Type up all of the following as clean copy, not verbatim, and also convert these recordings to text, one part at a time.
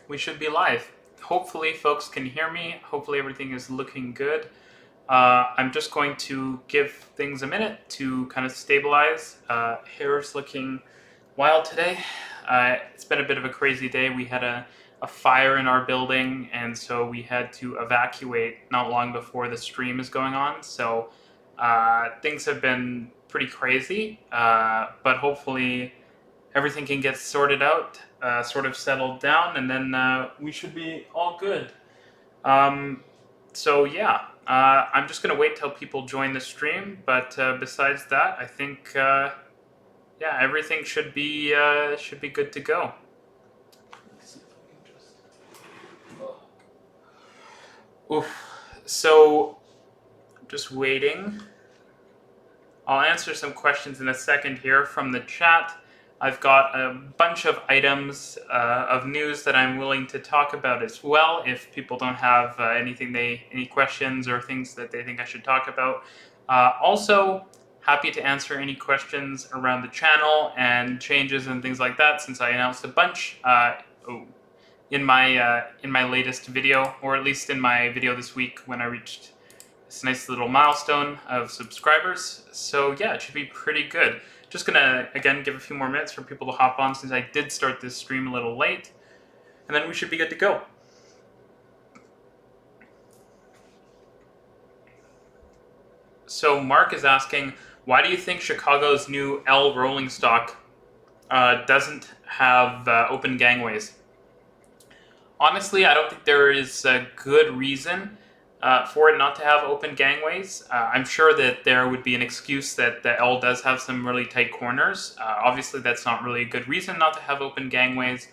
We should be live. Hopefully folks can hear me. Hopefully everything is looking good. I'm just going to give things a minute to kind of stabilize. Hair's looking wild today. It's been a bit of a crazy day. We had a fire in our building, and so we had to evacuate not long before the stream is going on. So things have been pretty crazy, but hopefully everything can get sorted out, sort of settled down, and then we should be all good. So yeah, I'm just gonna wait till people join the stream. But besides that, I think yeah, everything should be good to go. Let's see if I can just. Oof. So, just waiting. I'll answer some questions in a second here from the chat. I've got a bunch of items of news that I'm willing to talk about as well. If people don't have any questions or things that they think I should talk about. Also, happy to answer any questions around the channel and changes and things like that, since I announced a bunch in my latest video, or at least in my video this week when I reached this nice little milestone of subscribers. So yeah, it should be pretty good. Just gonna, again, give a few more minutes for people to hop on, since I did start this stream a little late, and then we should be good to go. So Mark is asking, why do you think Chicago's new L rolling stock doesn't have open gangways? Honestly, I don't think there is a good reason for it not to have open gangways. I'm sure that there would be an excuse that the L does have some really tight corners. Obviously, that's not really a good reason not to have open gangways.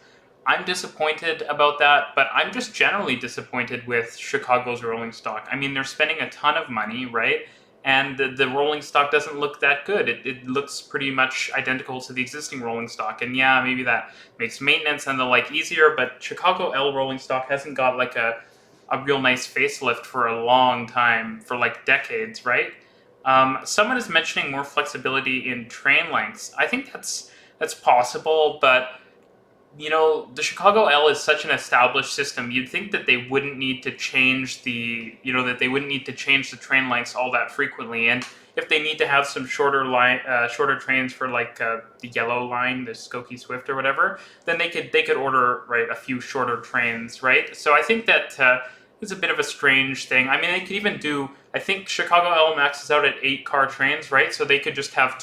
I'm disappointed about that, but I'm just generally disappointed with Chicago's rolling stock. I mean, they're spending a ton of money, right? And the rolling stock doesn't look that good. It looks pretty much identical to the existing rolling stock. And yeah, maybe that makes maintenance and the like easier, but Chicago L rolling stock hasn't got like a real nice facelift for a long time, for like decades, right? Someone is mentioning more flexibility in train lengths. I think that's possible, but you know, the Chicago L is such an established system. You'd think that they wouldn't need to change the train lengths all that frequently. And if they need to have some shorter trains for like the yellow line, the Skokie Swift or whatever, then they could order, right, a few shorter trains, right? So I think that it's a bit of a strange thing. I mean, they could even do, I think Chicago L maxes out at 8-car trains, right? So they could just have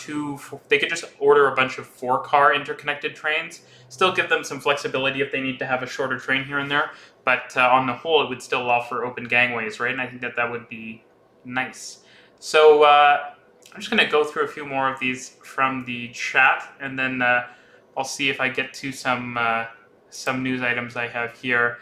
they could just order a bunch of 4-car interconnected trains, still give them some flexibility if they need to have a shorter train here and there, but on the whole, it would still allow for open gangways, right? And I think that would be nice. So I'm just going to go through a few more of these from the chat, and then I'll see if I get to some news items I have here.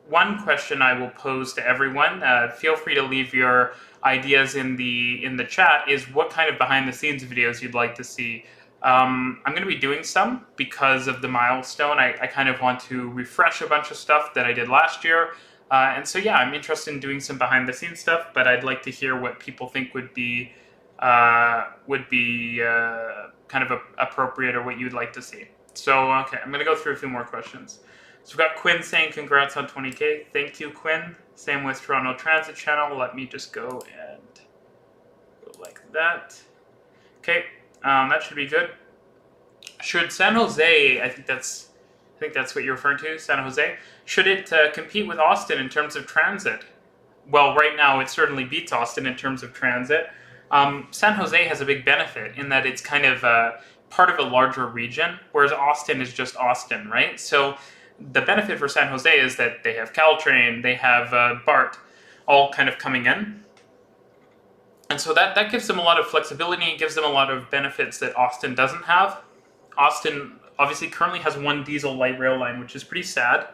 One question I will pose to everyone, feel free to leave your ideas in the chat, is what kind of behind-the-scenes videos you'd like to see. I'm going to be doing some because of the milestone. I kind of want to refresh a bunch of stuff that I did last year. And so yeah, I'm interested in doing some behind-the-scenes stuff, but I'd like to hear what people think would be kind of appropriate, or what you'd like to see. So okay, I'm going to go through a few more questions. So we've got Quinn saying congrats on 20K. Thank you, Quinn. Same with Toronto Transit Channel. Let me just go and go like that. Okay, that should be good. Should San Jose, I think that's what you're referring to, San Jose, should it compete with Austin in terms of transit? Well, right now it certainly beats Austin in terms of transit. San Jose has a big benefit in that it's kind of part of a larger region, whereas Austin is just Austin, right? So the benefit for San Jose is that they have Caltrain, they have Bart, all kind of coming in. And so that gives them a lot of flexibility, and gives them a lot of benefits that Austin doesn't have. Austin obviously currently has one diesel light rail line, which is pretty sad.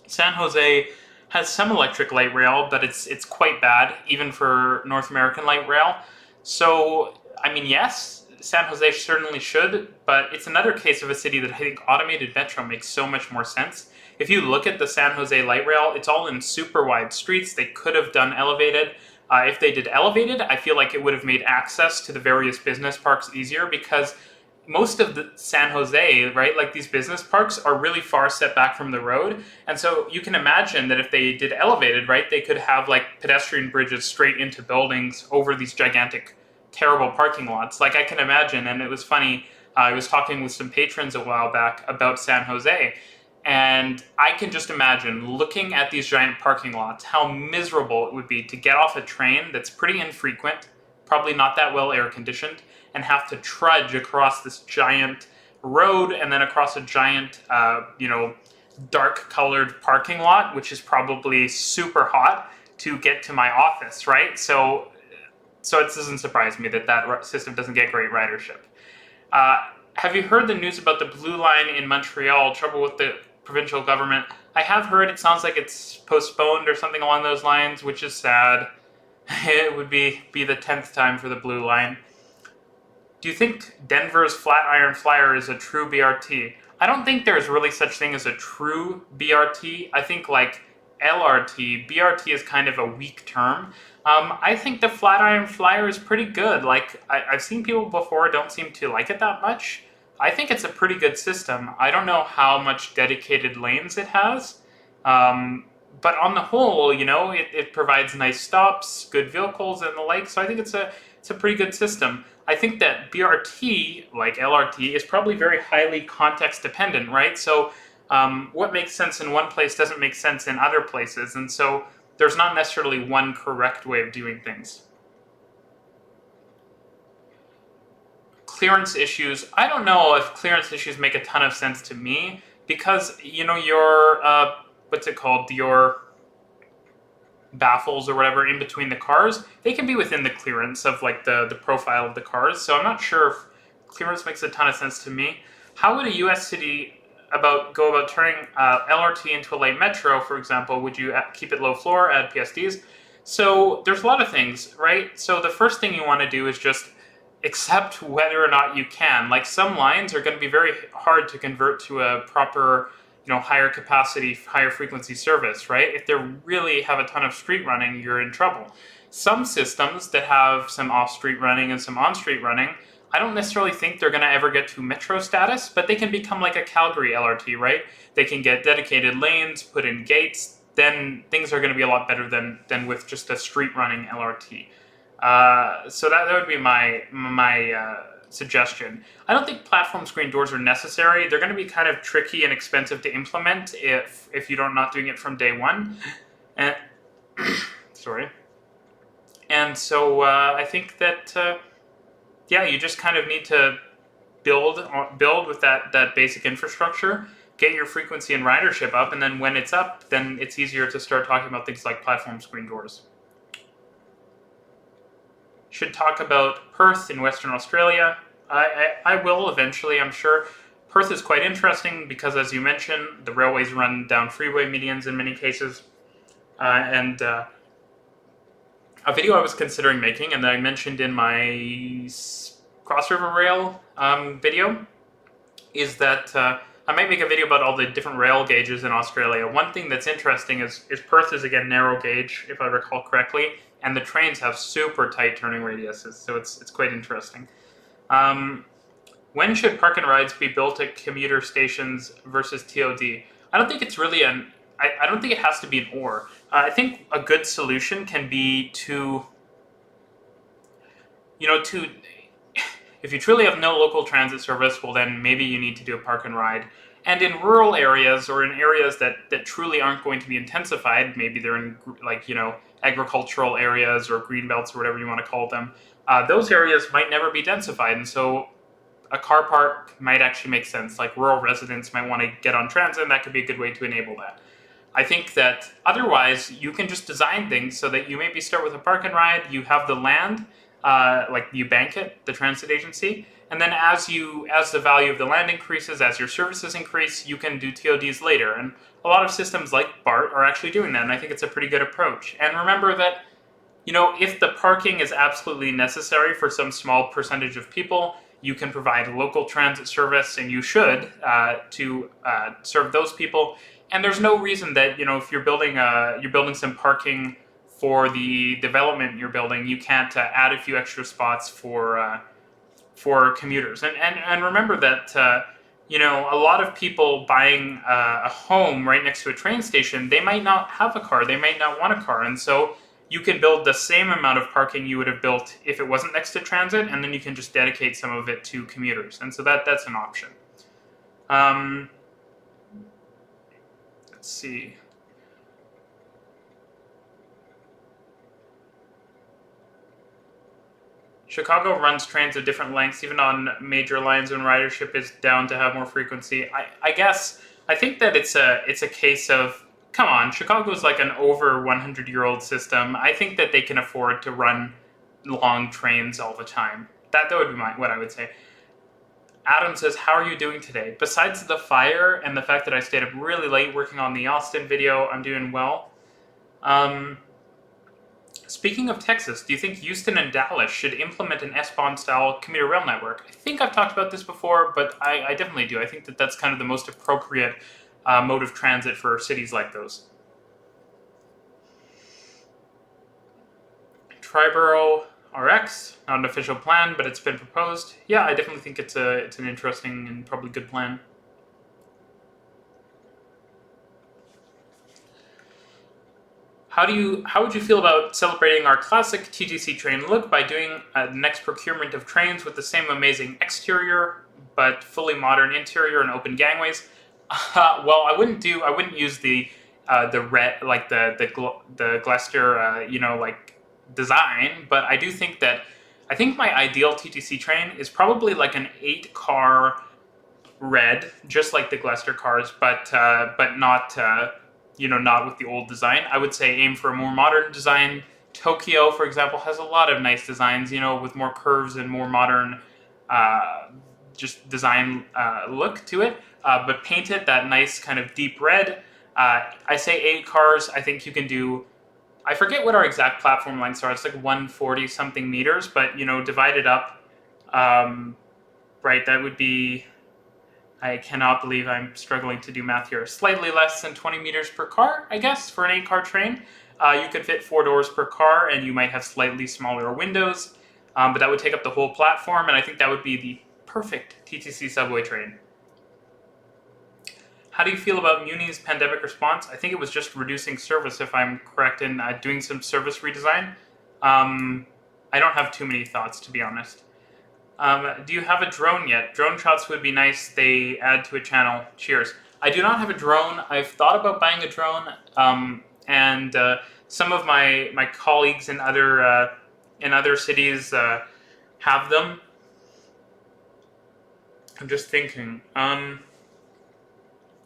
San Jose has some electric light rail, but it's quite bad, even for North American light rail. So, I mean, yes, San Jose certainly should, but it's another case of a city that I think automated metro makes so much more sense. If you look at the San Jose light rail, it's all in super wide streets. They could have done elevated. If they did elevated, I feel like it would have made access to the various business parks easier, because most of the San Jose, right, like these business parks are really far set back from the road. And so you can imagine that if they did elevated, right, they could have like pedestrian bridges straight into buildings over these gigantic, terrible parking lots. Like I can imagine, and it was funny, I was talking with some patrons a while back about San Jose, and I can just imagine looking at these giant parking lots, how miserable it would be to get off a train that's pretty infrequent, probably not that well air conditioned, and have to trudge across this giant road and then across a giant, dark colored parking lot, which is probably super hot to get to my office, right? So it doesn't surprise me that system doesn't get great ridership. Have you heard the news about the Blue Line in Montreal, trouble with the provincial government? I have heard. It sounds like it's postponed or something along those lines, which is sad. It would be the 10th time for the Blue Line. Do you think Denver's Flatiron Flyer is a true BRT? I don't think there's really such thing as a true BRT. I think like LRT, BRT is kind of a weak term. I think the Flatiron Flyer is pretty good. Like, I've seen people before don't seem to like it that much. I think it's a pretty good system. I don't know how much dedicated lanes it has, but on the whole, it provides nice stops, good vehicles, and the like, so I think it's a pretty good system. I think that BRT, like LRT, is probably very highly context dependent, right? So what makes sense in one place doesn't make sense in other places, and so there's not necessarily one correct way of doing things. Clearance issues. I don't know if clearance issues make a ton of sense to me because, your, what's it called? Your baffles or whatever in between the cars, they can be within the clearance of like the profile of the cars. So I'm not sure if clearance makes a ton of sense to me. How would a US city go about turning LRT into a light metro, for example? Would you keep it low floor, add PSDs? So there's a lot of things, right? So the first thing you want to do is just accept whether or not you can. Like some lines are going to be very hard to convert to a proper, higher capacity, higher frequency service, right? If they really have a ton of street running, you're in trouble. Some systems that have some off-street running and some on-street running, I don't necessarily think they're going to ever get to metro status, but they can become like a Calgary LRT, right? They can get dedicated lanes, put in gates, then things are going to be a lot better than with just a street running LRT. So that would be my suggestion. I don't think platform screen doors are necessary. They're going to be kind of tricky and expensive to implement if you're not doing it from day one. And sorry. And so I think that you just kind of need to build with that basic infrastructure, get your frequency and ridership up, and then when it's up, then it's easier to start talking about things like platform screen doors. Should talk about Perth in Western Australia. I will eventually, I'm sure. Perth is quite interesting because, as you mentioned, the railways run down freeway medians in many cases. And a video I was considering making, and that I mentioned in my Cross River Rail video, is that I might make a video about all the different rail gauges in Australia. One thing that's interesting is Perth is, again, narrow gauge, if I recall correctly, and the trains have super tight turning radiuses, so it's quite interesting. When should park and rides be built at commuter stations versus TOD? I don't think it's really I don't think it has to be an or. I think a good solution can be to if you truly have no local transit service, well then maybe you need to do a park and ride. And in rural areas or in areas that truly aren't going to be intensified, maybe they're in agricultural areas or green belts or whatever you want to call them, those areas might never be densified, and so a car park might actually make sense. Like rural residents might want to get on transit, and that could be a good way to enable that. I think that otherwise you can just design things so that you maybe start with a park and ride, you have the land, you bank it, the transit agency, and then as the value of the land increases, as your services increase, you can do TODs later. And a lot of systems like Bart are actually doing that, and I think it's a pretty good approach. And remember that, if the parking is absolutely necessary for some small percentage of people, you can provide local transit service, and you should, to serve those people. And there's no reason that, if you're building some parking for the development you're building, you can't add a few extra spots for for commuters. And remember that, you know, a lot of people buying a home right next to a train station, they might not have a car, they might not want a car, and so you can build the same amount of parking you would have built if it wasn't next to transit, and then you can just dedicate some of it to commuters, and so that's an option. Let's see. Chicago runs trains of different lengths, even on major lines when ridership is down to have more frequency. I guess, I think that it's a case of, come on, Chicago's like an over 100-year-old system. I think that they can afford to run long trains all the time. That would be what I would say. Adam says, how are you doing today? Besides the fire and the fact that I stayed up really late working on the Austin video, I'm doing well. Speaking of Texas, do you think Houston and Dallas should implement an S-Bahn-Style commuter rail network? I think I've talked about this before, but I definitely do. I think that that's kind of the most appropriate mode of transit for cities like those. Triborough RX, not an official plan, but it's been proposed. Yeah, I definitely think it's an interesting and probably good plan. How would you feel about celebrating our classic TTC train look by doing the next procurement of trains with the same amazing exterior, but fully modern interior and open gangways? Well, I wouldn't use the red, like the Gloucester, you know, like design, but I do think that, I think my ideal TTC train is probably like an 8-car red, just like the Gloucester cars, but not, you know, not with the old design. I would say aim for a more modern design. Tokyo, for example, has a lot of nice designs, you know, with more curves and more modern, just design look to it. But paint it that nice kind of deep red. I say 8 cars. I think you can do, I forget what our exact platform lengths are. It's like 140 something meters, but, you know, divide it up, right, that would be, I cannot believe I'm struggling to do math here. Slightly less than 20 meters per car, I guess, for an 8-car train. You could fit 4 doors per car, and you might have slightly smaller windows, but that would take up the whole platform, and I think that would be the perfect TTC subway train. How do you feel about Muni's pandemic response? I think it was just reducing service, if I'm correct, in doing some service redesign. I don't have too many thoughts, to be honest. Do you have a drone yet? Drone shots would be nice. They add to a channel. Cheers. I do not have a drone. I've thought about buying a drone, and some of my colleagues in other cities have them. I'm just thinking.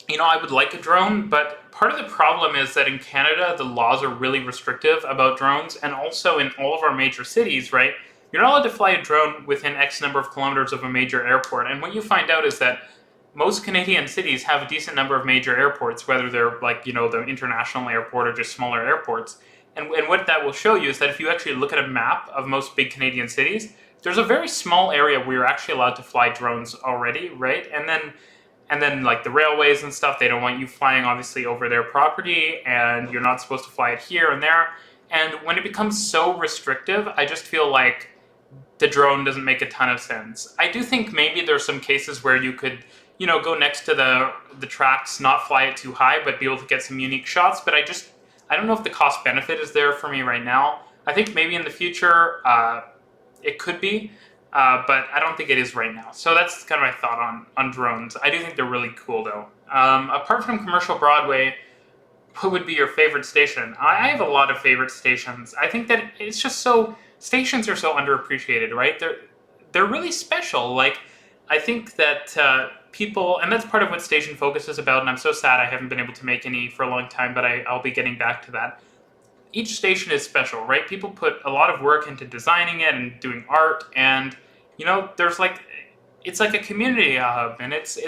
You know, I would like a drone, but part of the problem is that in Canada, the laws are really restrictive about drones, and also in all of our major cities, right? You're not allowed to fly a drone within X number of kilometers of a major airport, and what you find out is that most Canadian cities have a decent number of major airports, whether they're like, you know, the international airport or just smaller airports. And what that will show you is that if you actually look at a map of most big Canadian cities, there's a very small area where you're actually allowed to fly drones already, right? And then like the railways and stuff, they don't want you flying obviously over their property, and you're not supposed to fly it here and there. And when it becomes so restrictive, I just feel like the drone doesn't make a ton of sense. I do think maybe there's some cases where you could, you know, go next to the tracks, not fly it too high, but be able to get some unique shots. But I don't know if the cost benefit is there for me right now. I think maybe in the future it could be, but I don't think it is right now. So that's kind of my thought on drones. I do think they're really cool though. Apart from Commercial Broadway, what would be your favorite station? I have a lot of favorite stations. I think that it's just so, stations are so underappreciated, right? They're really special. Like, I think that people, and that's part of what Station Focus is about, and I'm so sad I haven't been able to make any for a long time, but I'll be getting back to that. Each station is special, right? People put a lot of work into designing it and doing art, and, you know, there's like, it's like a community hub, and it's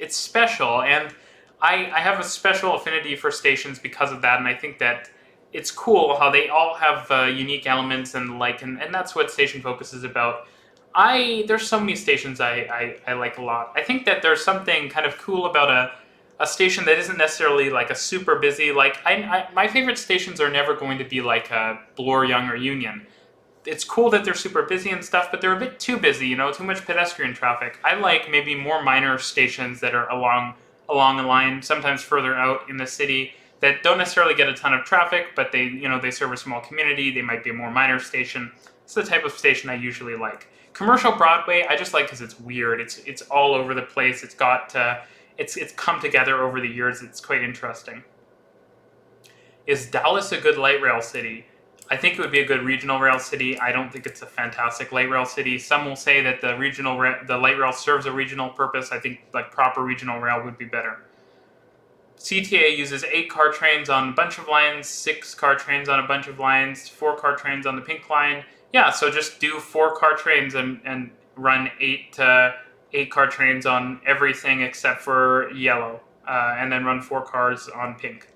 special, and I have a special affinity for stations because of that, and I think that it's cool how they all have unique elements and like, and that's what Station Focus is about. There's so many stations I like a lot. I think that there's something kind of cool about a station that isn't necessarily like a super busy, like, my favorite stations are never going to be like a Bloor, Yonge, or Union. it's cool that they're super busy and stuff, but they're a bit too busy, too much pedestrian traffic. I like maybe more minor stations that are along a line, sometimes further out in the city, that don't necessarily get a ton of traffic, but they serve a small community. They might be a more minor station. It's the type of station I usually like. Commercial Broadway, I just like because it's weird. It's all over the place. It's got it's come together over the years. It's quite interesting. Is Dallas a good light rail city? I think it would be a good regional rail city. I don't think it's a fantastic light rail city. Some will say that the light rail serves a regional purpose. I think like proper regional rail would be better. CTA uses 8-car trains on a bunch of lines, 6-car trains on a bunch of lines, 4-car trains on the pink line. Yeah, so just do 4-car trains and run 8-car trains on everything except for yellow, and then run 4 cars on pink.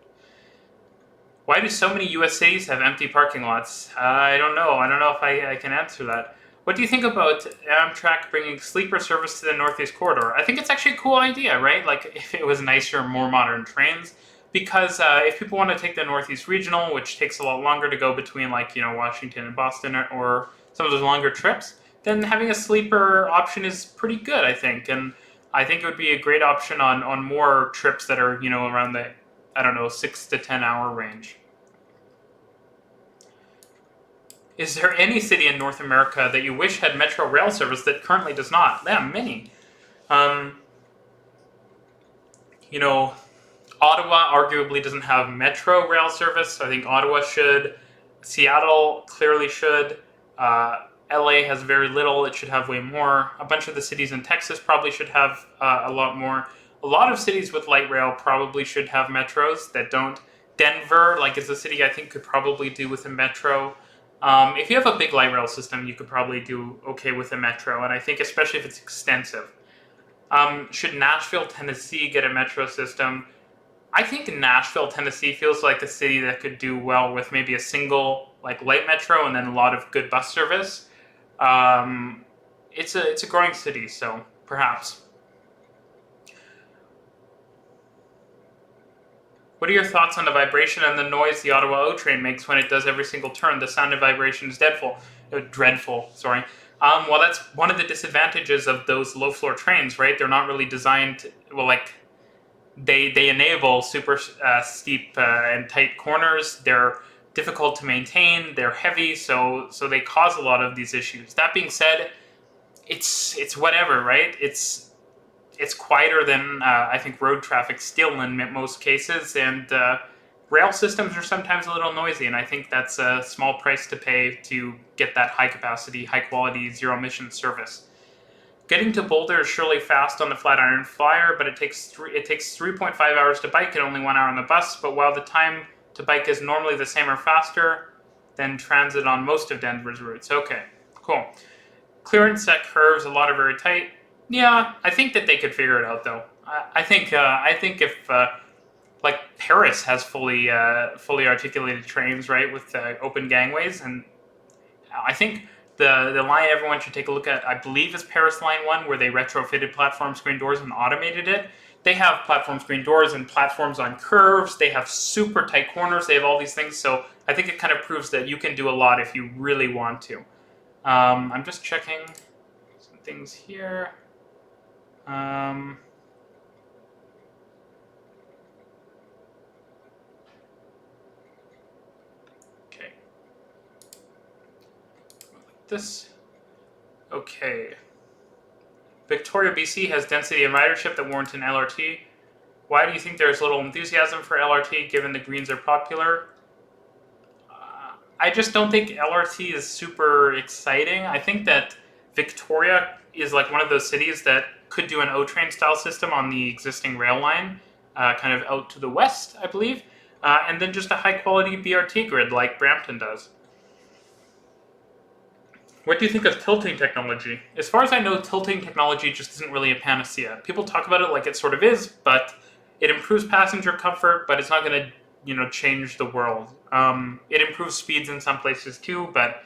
Why do so many U.S. cities have empty parking lots? I don't know. I don't know if I can answer that. What do you think about Amtrak bringing sleeper service to the Northeast Corridor? I think it's actually a cool idea, right? Like, if it was nicer, more modern trains. Because if people want to take the Northeast Regional, which takes a lot longer to go between, like, Washington and Boston or some of those longer trips, then having a sleeper option is pretty good, I think. And I think it would be a great option on more trips that are, around the, 6 to 10 hour range. Is there any city in North America that you wish had metro rail service that currently does not? Yeah, many. Ottawa arguably doesn't have metro rail service. So I think Ottawa should. Seattle clearly should. LA has very little. It should have way more. A bunch of the cities in Texas probably should have a lot more. A lot of cities with light rail probably should have metros that don't. Denver, is a city I think could probably do with a metro. If you have a big light rail system, you could probably do okay with a metro, and I think especially if it's extensive. Should Nashville, Tennessee get a metro system? I think Nashville, Tennessee feels like a city that could do well with maybe a single light metro and then a lot of good bus service. It's a growing city, so perhaps. What are your thoughts on the vibration and the noise the Ottawa O train makes when it does every single turn? The sound of vibration is dreadful. Sorry. Well, that's one of the disadvantages of those low-floor trains, right? They're not really designed to, they enable super steep and tight corners. They're difficult to maintain. They're heavy, so they cause a lot of these issues. That being said, it's whatever, right? It's quieter than I think road traffic still in most cases, and rail systems are sometimes a little noisy, and I think that's a small price to pay to get that high capacity, high quality, zero emission service. Getting to Boulder is surely fast on the Flatiron Flyer, but it takes 3.5 hours to bike and only 1 hour on the bus. But while the time to bike is normally the same or faster than transit on most of Denver's routes. Okay, cool. Clearance set curves, a lot are very tight. Yeah, I think that they could figure it out, though. I think if Paris has fully articulated trains, right, with open gangways, and I think the line everyone should take a look at, I believe, is Paris Line 1, where they retrofitted platform screen doors and automated it. They have platform screen doors and platforms on curves. They have super tight corners. They have all these things. So I think it kind of proves that you can do a lot if you really want to. I'm just checking some things here. Okay. Like this. Okay. Victoria, BC has density and ridership that warrant an LRT. Why do you think there's little enthusiasm for LRT given the Greens are popular? I just don't think LRT is super exciting. I think that Victoria is like one of those cities that could do an O-train style system on the existing rail line, kind of out to the west, I believe, and then just a high quality BRT grid like Brampton does. What do you think of tilting technology? As far as I know, tilting technology just isn't really a panacea. People talk about it like it sort of is, but it improves passenger comfort, but it's not going to, change the world. It improves speeds in some places too, but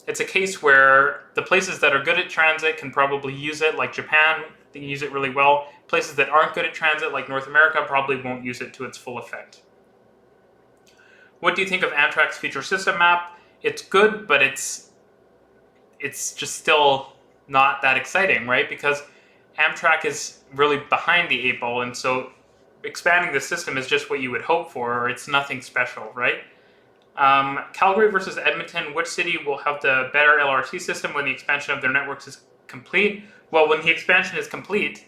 it's a case where the places that are good at transit can probably use it, like Japan, they use it really well. Places that aren't good at transit, like North America, probably won't use it to its full effect. What do you think of Amtrak's future system map? It's good, but it's it's just still not that exciting, right? Because Amtrak is really behind the 8 ball, and so expanding the system is just what you would hope for, or it's nothing special, right? Calgary versus Edmonton, which city will have the better LRT system when the expansion of their networks is complete? Well, when the expansion is complete,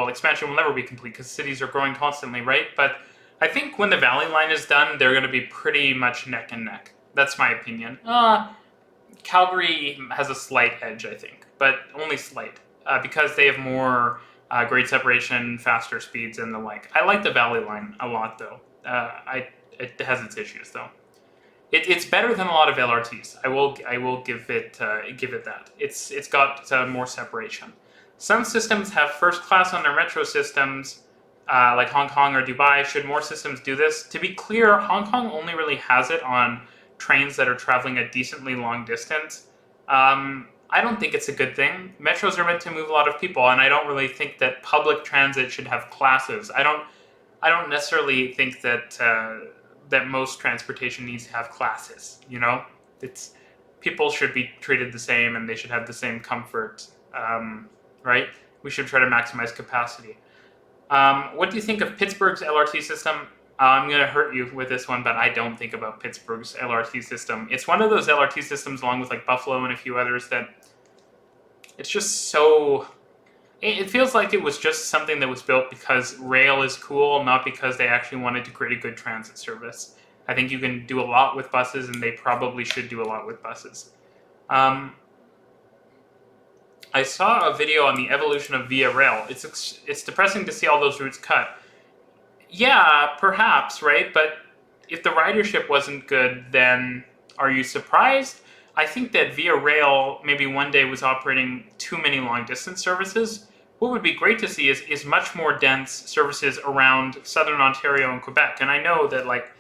expansion will never be complete because cities are growing constantly, right? But I think when the Valley Line is done, they're going to be pretty much neck and neck. That's my opinion. Calgary has a slight edge, I think, but only slight, because they have more grade separation, faster speeds, and the like. I like the Valley Line a lot, though. It has its issues, though. It's better than a lot of LRTs. I will give it that. It's got more separation. Some systems have first class on their metro systems, like Hong Kong or Dubai. Should more systems do this? To be clear, Hong Kong only really has it on trains that are traveling a decently long distance. I don't think it's a good thing. Metros are meant to move a lot of people, and I don't really think that public transit should have classes. I don't necessarily think that that most transportation needs to have classes. You know, people should be treated the same, and they should have the same comfort. Right? We should try to maximize capacity. What do you think of Pittsburgh's LRT system? I'm going to hurt you with this one, but I don't think about Pittsburgh's LRT system. It's one of those LRT systems, along with like Buffalo and a few others, that it's just so... It feels like it was just something that was built because rail is cool, not because they actually wanted to create a good transit service. I think you can do a lot with buses, and they probably should do a lot with buses. I saw a video on the evolution of Via Rail. It's depressing to see all those routes cut. Yeah, perhaps, right? But if the ridership wasn't good, then are you surprised? I think that Via Rail maybe one day was operating too many long-distance services. What would be great to see is much more dense services around Southern Ontario and Quebec. And I know that, like,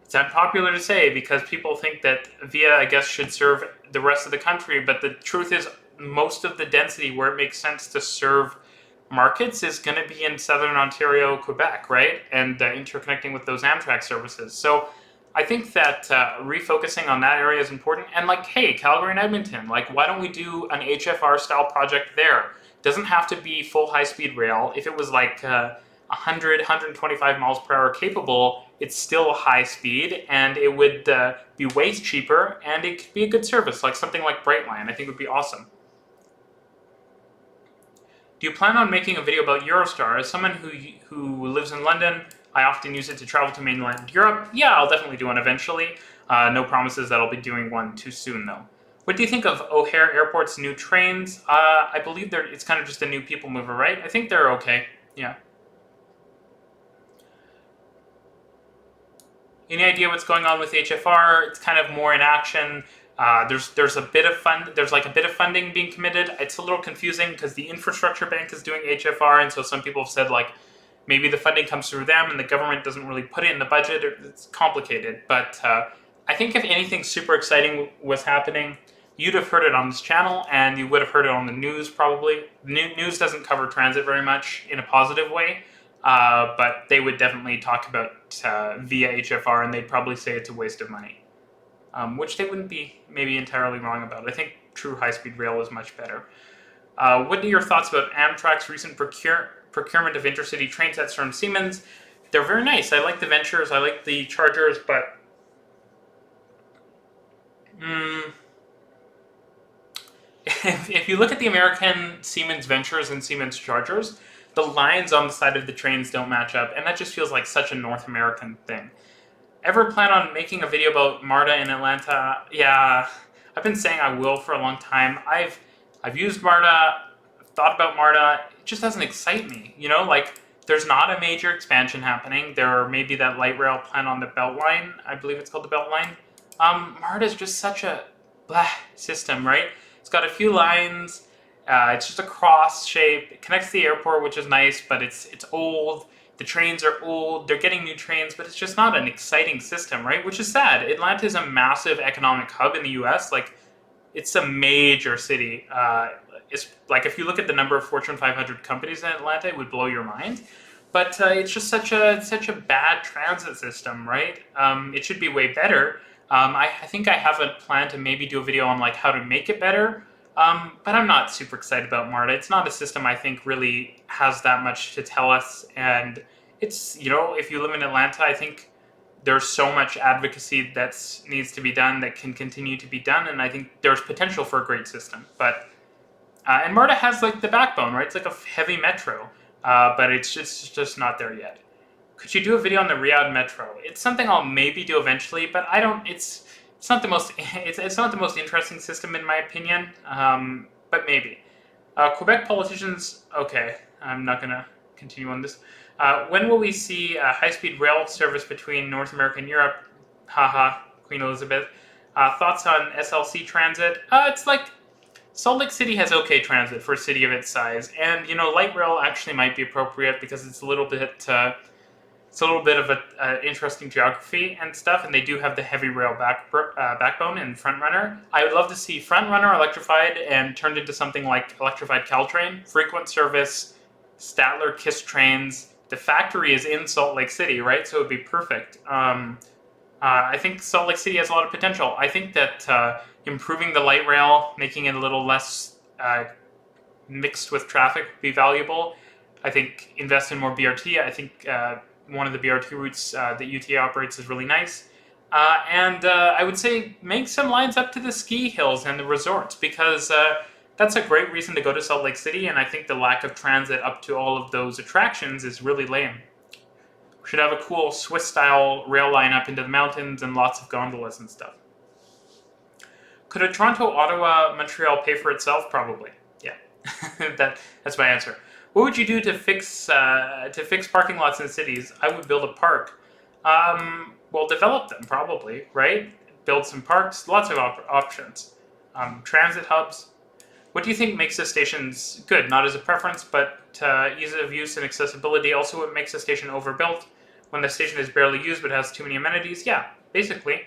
it's unpopular to say because people think that Via, I guess, should serve the rest of the country. But the truth is, most of the density where it makes sense to serve markets is going to be in Southern Ontario, Quebec, right? And interconnecting with those Amtrak services. So I think that refocusing on that area is important. And like, hey, Calgary and Edmonton, like, why don't we do an HFR-style project there? It doesn't have to be full high-speed rail. If it was like 100, 125 miles per hour capable, it's still high speed, and it would be way cheaper, and it could be a good service, like something like Brightline. I think would be awesome. Do you plan on making a video about Eurostar? As someone who lives in London, I often use it to travel to mainland Europe. Yeah, I'll definitely do one eventually. No promises that I'll be doing one too soon, though. What do you think of O'Hare Airport's new trains? I believe it's kind of just a new people mover, right? I think they're okay. Yeah. Any idea what's going on with HFR? It's kind of more in action. There's a bit of there's like a bit of funding being committed. It's a little confusing because the infrastructure bank is doing HFR, and so some people have said like maybe the funding comes through them and the government doesn't really put it in the budget. It's complicated, but I think if anything super exciting was happening, you'd have heard it on this channel, and you would have heard it on the news probably. News doesn't cover transit very much in a positive way, but they would definitely talk about via HFR, and they'd probably say it's a waste of money. Which they wouldn't be maybe entirely wrong about. I think true high-speed rail is much better. What are your thoughts about Amtrak's recent procurement of intercity train sets from Siemens? They're very nice. I like the Ventures, I like the Chargers, but if you look at the American Siemens Ventures and Siemens Chargers, the lines on the side of the trains don't match up, and that just feels like such a North American thing. Ever plan on making a video about Marta in Atlanta? Yeah, I've been saying I will for a long time. I've used Marta, thought about Marta. It just doesn't excite me. You know, like, there's not a major expansion happening. There may be that light rail plan on the Beltline. I believe it's called the Beltline. Marta's just such a blah system, right? It's got a few lines. It's just a cross shape. It connects to the airport, which is nice, but it's old. The trains are old, they're getting new trains, but it's just not an exciting system, right? Which is sad. Atlanta is a massive economic hub in the US. Like, it's a major city. It's like, if you look at the number of Fortune 500 companies in Atlanta, it would blow your mind. But it's just such a bad transit system, right? It should be way better. I think I have a plan to maybe do a video on like how to make it better, but I'm not super excited about Marta. It's not a system I think really has that much to tell us, and it's, you know, if you live in Atlanta, I think there's so much advocacy that needs to be done that can continue to be done, and I think there's potential for a great system. But and Marta has like the backbone, right? It's like a heavy metro, but it's just not there yet. Could you do a video on the Riyadh Metro? It's something I'll maybe do eventually, but I don't. It's not the most. It's not the most interesting system in my opinion. But maybe. Quebec politicians. Okay, I'm not gonna continue on this. When will we see a high-speed rail service between North America and Europe? Haha, Queen Elizabeth. Thoughts on SLC Transit? It's like Salt Lake City has okay transit for a city of its size, and you know, light rail actually might be appropriate because it's a little bit. It's a little bit of an interesting geography and stuff, and they do have the heavy rail backbone in Frontrunner. I would love to see Frontrunner electrified and turned into something like electrified Caltrain, frequent service, Statler KISS trains. The factory is in Salt Lake City, right? So it would be perfect. I think Salt Lake City has a lot of potential. I think that improving the light rail, making it a little less mixed with traffic would be valuable. I think invest in more BRT. I think one of the BRT routes that UTA operates is really nice. And I would say make some lines up to the ski hills and the resorts, because that's a great reason to go to Salt Lake City, and I think the lack of transit up to all of those attractions is really lame. We should have a cool Swiss-style rail line up into the mountains and lots of gondolas and stuff. Could a Toronto, Ottawa, Montreal pay for itself? Probably. Yeah, that's my answer. What would you do to fix parking lots in cities? I would build a park. Well, develop them probably, right? Build some parks, lots of options. Transit hubs. What do you think makes the stations good? Not as a preference, but ease of use and accessibility. Also, what makes a station overbuilt? When the station is barely used but has too many amenities? Yeah, basically.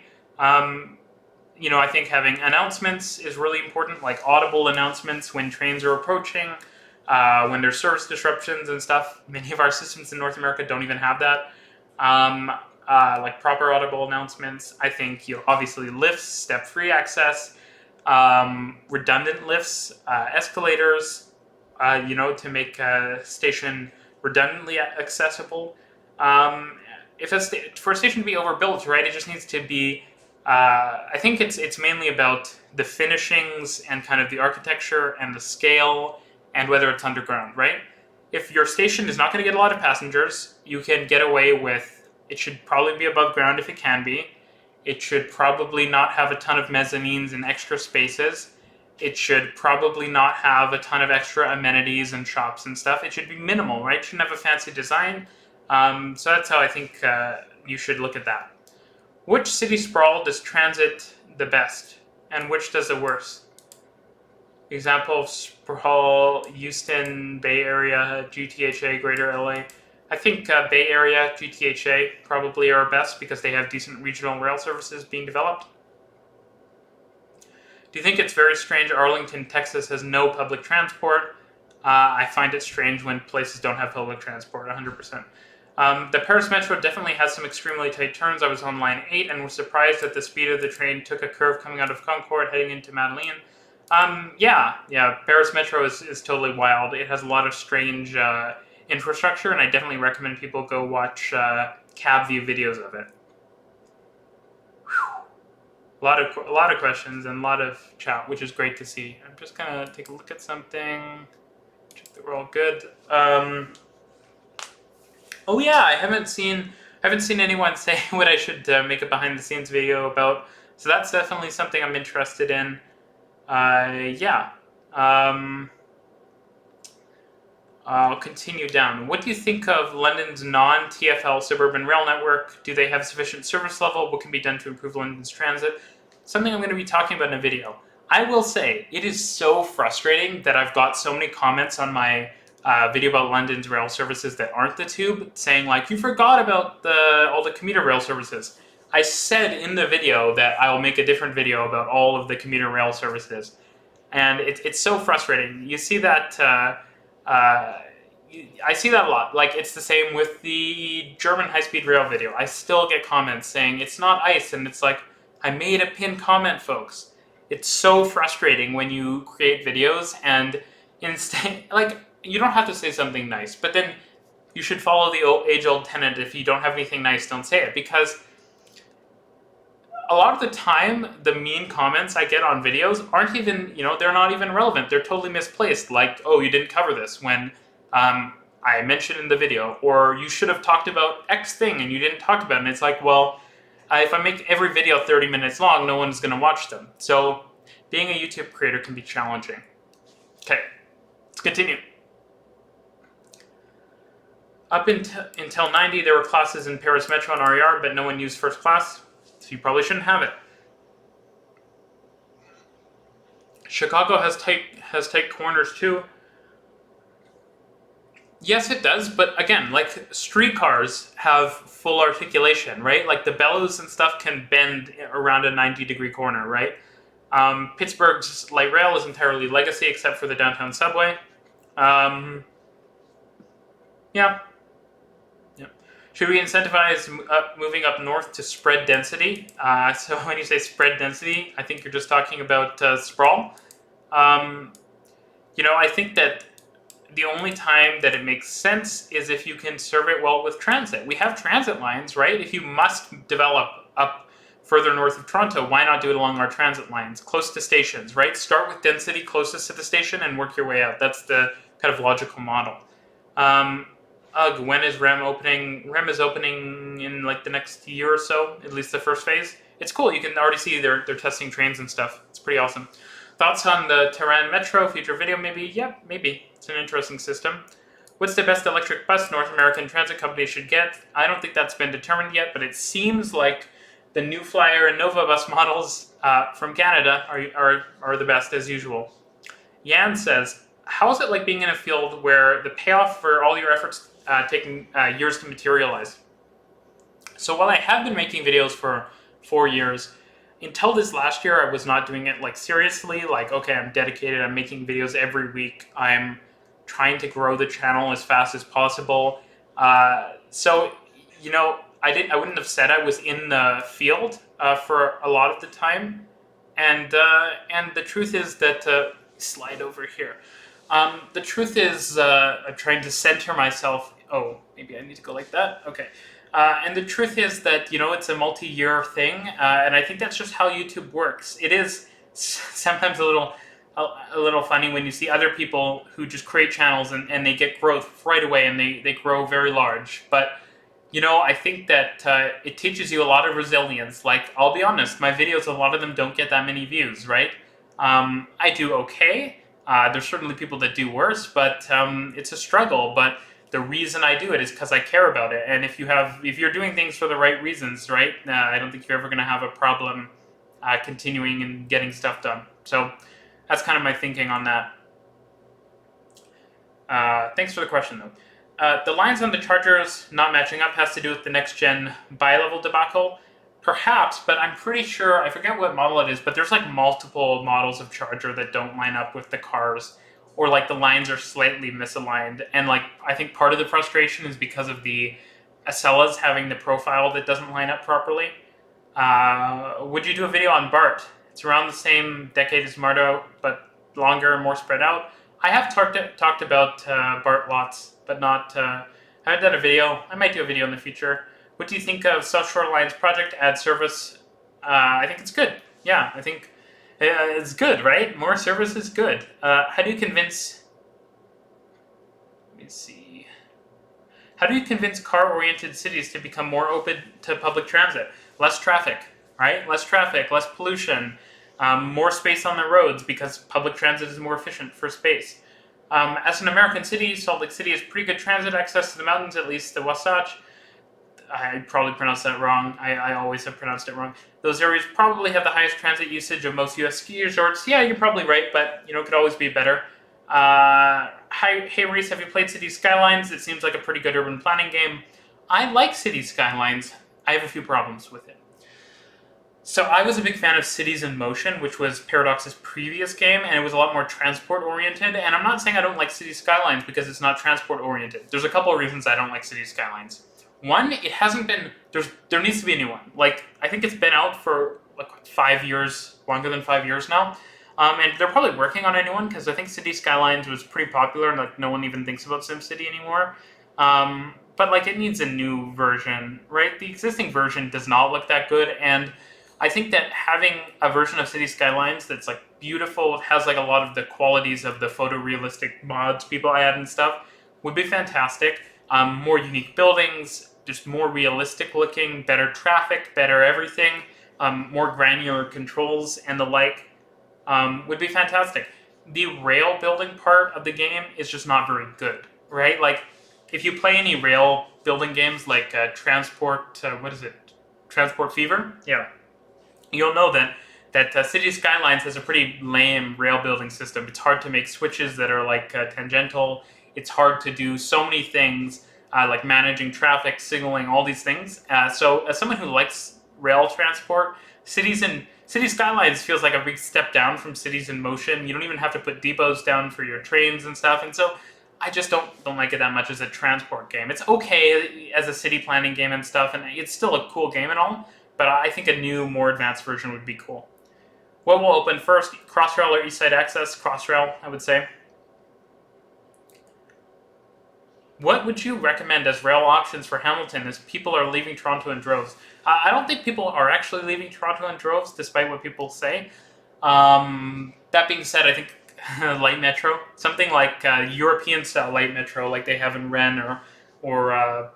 You know, I think having announcements is really important, like audible announcements when trains are approaching. When there's service disruptions and stuff. Many of our systems in North America don't even have that. Like proper audible announcements. I think, you know, obviously lifts, step-free access, redundant lifts, escalators, you know, to make a station redundantly accessible. For a station to be overbuilt, right, it just needs to be, I think it's mainly about the finishings and kind of the architecture and the scale and whether it's underground, right? If your station is not going to get a lot of passengers, you can get away with, it should probably be above ground if it can be. It should probably not have a ton of mezzanines and extra spaces. It should probably not have a ton of extra amenities and shops and stuff. It should be minimal, right? It shouldn't have a fancy design. So that's how I think you should look at that. Which city sprawl does transit the best, and which does the worst? Example of sprawl: Houston, Bay Area, GTHA, Greater LA. I think Bay Area, GTHA probably are best because they have decent regional rail services being developed. Do you think it's very strange Arlington, Texas has no public transport? I find it strange when places don't have public transport, 100%. The Paris Metro definitely has some extremely tight turns. I was on line 8 and was surprised at the speed of the train took a curve coming out of Concord heading into Madeleine. Yeah, Paris Metro is totally wild. It has a lot of strange infrastructure, and I definitely recommend people go watch cab view videos of it. Whew. A lot of questions and a lot of chat, which is great to see. I'm just gonna take a look at something. Check that we're all good. Oh yeah, I haven't seen anyone say what I should make a behind the scenes video about. So that's definitely something I'm interested in. Yeah. I'll continue down. What do you think of London's non-TfL suburban rail network? Do they have sufficient service level? What can be done to improve London's transit? Something I'm going to be talking about in a video. I will say, it is so frustrating that I've got so many comments on my video about London's rail services that aren't the tube, saying like, you forgot about all the commuter rail services. I said in the video that I will make a different video about all of the commuter rail services. And it's so frustrating. You see that, I see that a lot. Like, it's the same with the German high-speed rail video. I still get comments saying it's not ice, and it's like, I made a pinned comment, folks. It's so frustrating when you create videos and instead, like, you don't have to say something nice, but then you should follow the age-old tenet: if you don't have anything nice, don't say it, because a lot of the time, the mean comments I get on videos aren't even, they're not even relevant. They're totally misplaced. Like, oh, you didn't cover this when I mentioned in the video, or you should have talked about X thing and you didn't talk about it. And it's like, well, if I make every video 30 minutes long, no one's going to watch them. So being a YouTube creator can be challenging. Okay, let's continue. Up until 90, there were classes in Paris Metro and RER, but no one used first class. So you probably shouldn't have it. Chicago has tight corners too. Yes, it does, but again, like, streetcars have full articulation, right? Like, the bellows and stuff can bend around a 90-degree corner, right? Pittsburgh's light rail is entirely legacy, except for the downtown subway. Yeah. Should we incentivize moving up north to spread density? So when you say spread density, I think you're just talking about sprawl. I think that the only time that it makes sense is if you can serve it well with transit. We have transit lines, right? If you must develop up further north of Toronto, why not do it along our transit lines, close to stations, right? Start with density closest to the station and work your way out. That's the kind of logical model. When is REM opening? REM is opening in like the next year or so, at least the first phase. It's cool. You can already see they're testing trains and stuff. It's pretty awesome. Thoughts on the Tehran Metro? Future video, maybe? Yep, maybe. It's an interesting system. What's the best electric bus North American transit company should get? I don't think that's been determined yet, but it seems like the New Flyer and Nova bus models from Canada are the best as usual. Yan says, how is it like being in a field where the payoff for all your efforts taking years to materialize? So while I have been making videos for 4 years, until this last year, I was not doing it like seriously. Like, okay, I'm dedicated. I'm making videos every week. I'm trying to grow the channel as fast as possible. So, I wouldn't have said I was in the field for a lot of the time. And the truth is that slide over here. The truth is, I'm trying to center myself. Oh, maybe I need to go like that. Okay. And the truth is that, it's a multi-year thing, and I think that's just how YouTube works. It is sometimes a little funny when you see other people who just create channels and they get growth right away and they grow very large. But, I think that it teaches you a lot of resilience. Like, I'll be honest, my videos, a lot of them don't get that many views, right? I do okay. There's certainly people that do worse, but it's a struggle. But the reason I do it is because I care about it, and if you're doing things for the right reasons, right, I don't think you're ever going to have a problem continuing and getting stuff done. So that's kind of my thinking on that. Thanks for the question, though. The lines on the chargers not matching up has to do with the next-gen bi-level debacle. Perhaps, but I'm pretty sure, I forget what model it is, but there's like multiple models of charger that don't line up with the cars, or like the lines are slightly misaligned. And like, I think part of the frustration is because of the Acellas having the profile that doesn't line up properly. Would you do a video on Bart? It's around the same decade as Marta, but longer and more spread out. I have talked about Bart lots, but not, I haven't done a video. I might do a video in the future. What do you think of South Shore Line's project ad service? I think it's good. Yeah, I think it's good, right? More service is good. How do you convince... Let me see. How do you convince car-oriented cities to become more open to public transit? Less traffic, right? Less traffic, less pollution, more space on the roads because public transit is more efficient for space. As an American city, Salt Lake City has pretty good transit access to the mountains, at least the Wasatch. I probably pronounced that wrong. I always have pronounced it wrong. Those areas probably have the highest transit usage of most U.S. ski resorts. Yeah, you're probably right, but, it could always be better. Hey, Reece, have you played City Skylines? It seems like a pretty good urban planning game. I like City Skylines. I have a few problems with it. So I was a big fan of Cities in Motion, which was Paradox's previous game, and it was a lot more transport-oriented. And I'm not saying I don't like City Skylines because it's not transport-oriented. There's a couple of reasons I don't like City Skylines. One, it hasn't been... There needs to be a new one. Like, I think it's been out for like 5 years, longer than 5 years now. And they're probably working on a new one because I think City Skylines was pretty popular and like no one even thinks about SimCity anymore. But like it needs a new version, right? The existing version does not look that good, and I think that having a version of City Skylines that's like beautiful, has like a lot of the qualities of the photorealistic mods people add and stuff, would be fantastic. More unique buildings, just more realistic looking, better traffic, better everything, more granular controls and the like, would be fantastic. The rail building part of the game is just not very good, right? Like, if you play any rail building games like Transport Fever? Yeah. You'll know that City Skylines has a pretty lame rail building system. It's hard to make switches that are like tangential. It's hard to do so many things, like managing traffic, signaling, all these things. So as someone who likes rail transport, City Skylines feels like a big step down from Cities in Motion. You don't even have to put depots down for your trains and stuff. And so I just don't like it that much as a transport game. It's okay as a city planning game and stuff, and it's still a cool game and all, but I think a new, more advanced version would be cool. What will open first, Crossrail or East Side Access? Crossrail, I would say. What would you recommend as rail options for Hamilton as people are leaving Toronto in droves? I don't think people are actually leaving Toronto in droves, despite what people say. That being said, I think light metro, something like European-style light metro, like they have in Rennes or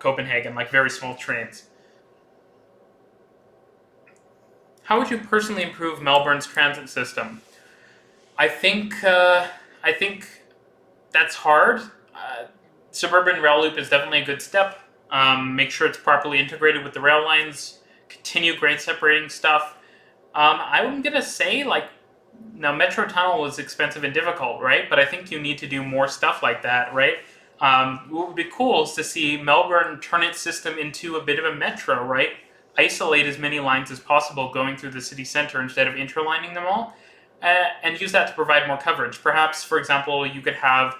Copenhagen, like very small trains. How would you personally improve Melbourne's transit system? I think that's hard. Suburban rail loop is definitely a good step. Make sure it's properly integrated with the rail lines. Continue grade separating stuff. I'm gonna say, like, now Metro Tunnel was expensive and difficult, right? But I think you need to do more stuff like that, right? What would be cool is to see Melbourne turn its system into a bit of a metro, right? Isolate as many lines as possible going through the city center instead of interlining them all, and use that to provide more coverage. Perhaps, for example, you could have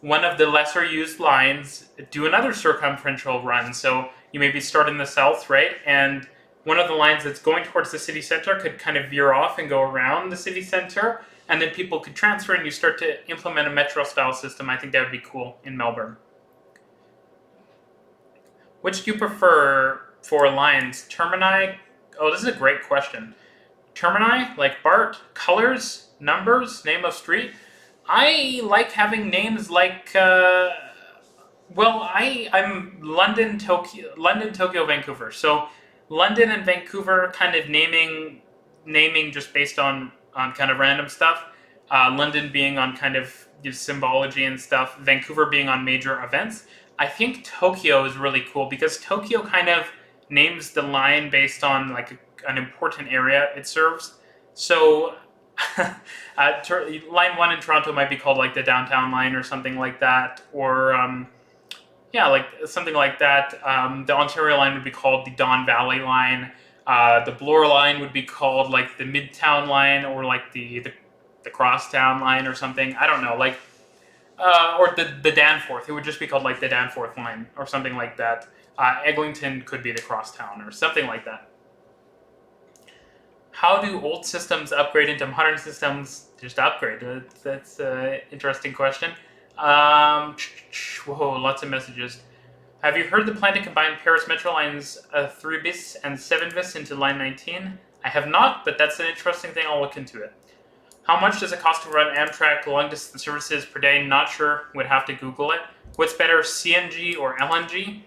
one of the lesser used lines do another circumferential run. So you maybe start in the south, right? And one of the lines that's going towards the city center could kind of veer off and go around the city center, and then people could transfer and you start to implement a metro style system. I think that would be cool in Melbourne. Which do you prefer for lines? Termini? Oh, this is a great question. Termini, like Bart, colors, numbers, name of street. I like having names like, I'm London, Tokyo, Vancouver. So London and Vancouver kind of naming just based on kind of random stuff. London being on kind of symbology and stuff. Vancouver being on major events. I think Tokyo is really cool because Tokyo kind of names the line based on like an important area it serves. So line 1 in Toronto might be called like the downtown line or something like that, or like something like that. The Ontario line would be called the Don Valley line. The Bloor line would be called like the Midtown line, or like the Crosstown line or something. I don't know, like or the Danforth. It would just be called like the Danforth line or something like that. Eglinton could be the Crosstown or something like that. How do old systems upgrade into modern systems? Just upgrade. That's an interesting question. Whoa, lots of messages. Have you heard the plan to combine Paris Metro lines 3 bis and 7 bis into line 19? I have not, but that's an interesting thing. I'll look into it. How much does it cost to run Amtrak long-distance services per day? Not sure. Would have to Google it. What's better, CNG or LNG?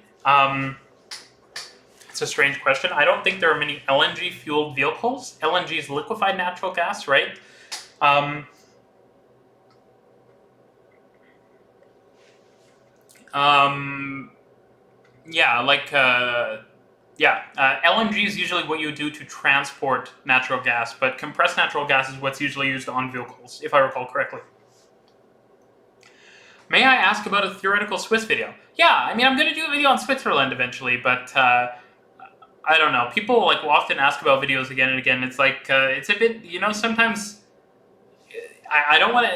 It's a strange question. I don't think there are many LNG-fueled vehicles. LNG is liquefied natural gas, right? LNG is usually what you do to transport natural gas, but compressed natural gas is what's usually used on vehicles, if I recall correctly. May I ask about a theoretical Swiss video? Yeah, I mean, I'm going to do a video on Switzerland eventually, but I don't know. People like will often ask about videos again and again. It's like it's a bit, sometimes I don't want to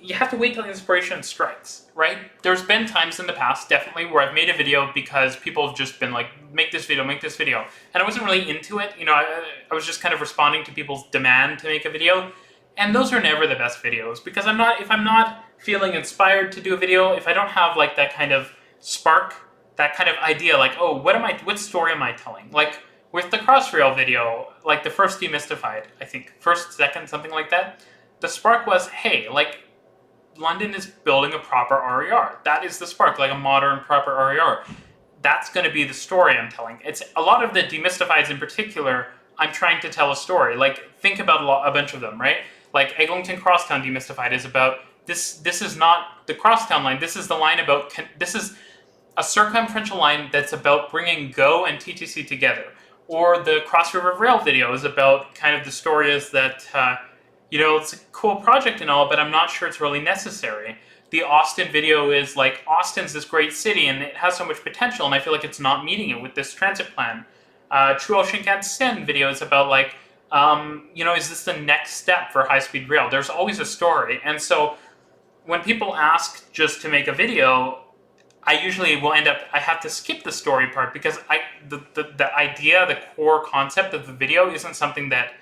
you have to wait till the inspiration strikes, right? There's been times in the past, definitely, where I've made a video because people have just been like, make this video, and I wasn't really into it. You know, I was just kind of responding to people's demand to make a video, and those are never the best videos, because if I'm not feeling inspired to do a video, if I don't have like that kind of spark, that kind of idea, like, oh, what story am I telling? Like with the Crossrail video, like the first Demystified, I think, first, second, something like that, the spark was, hey, like, London is building a proper RER. That is the spark, like a modern proper RER. That's going to be the story I'm telling. It's a lot of the Demystifieds in particular, I'm trying to tell a story. Like, think about a bunch of them, right? Like Eglinton Crosstown Demystified is about, this is not the Crosstown line, this is the line about, this is a circumferential line that's about bringing Go and TTC together. Or the Cross River Rail video is about kind of the story is that, you know, it's a cool project and all, but I'm not sure it's really necessary. The Austin video is like, Austin's this great city and it has so much potential, and I feel like it's not meeting it with this transit plan. Chuo Shinkansen video is about like, you know, is this the next step for high-speed rail? There's always a story. And so when people ask just to make a video, I usually will end up, I have to skip the story part, because the idea, the core concept of the video isn't something that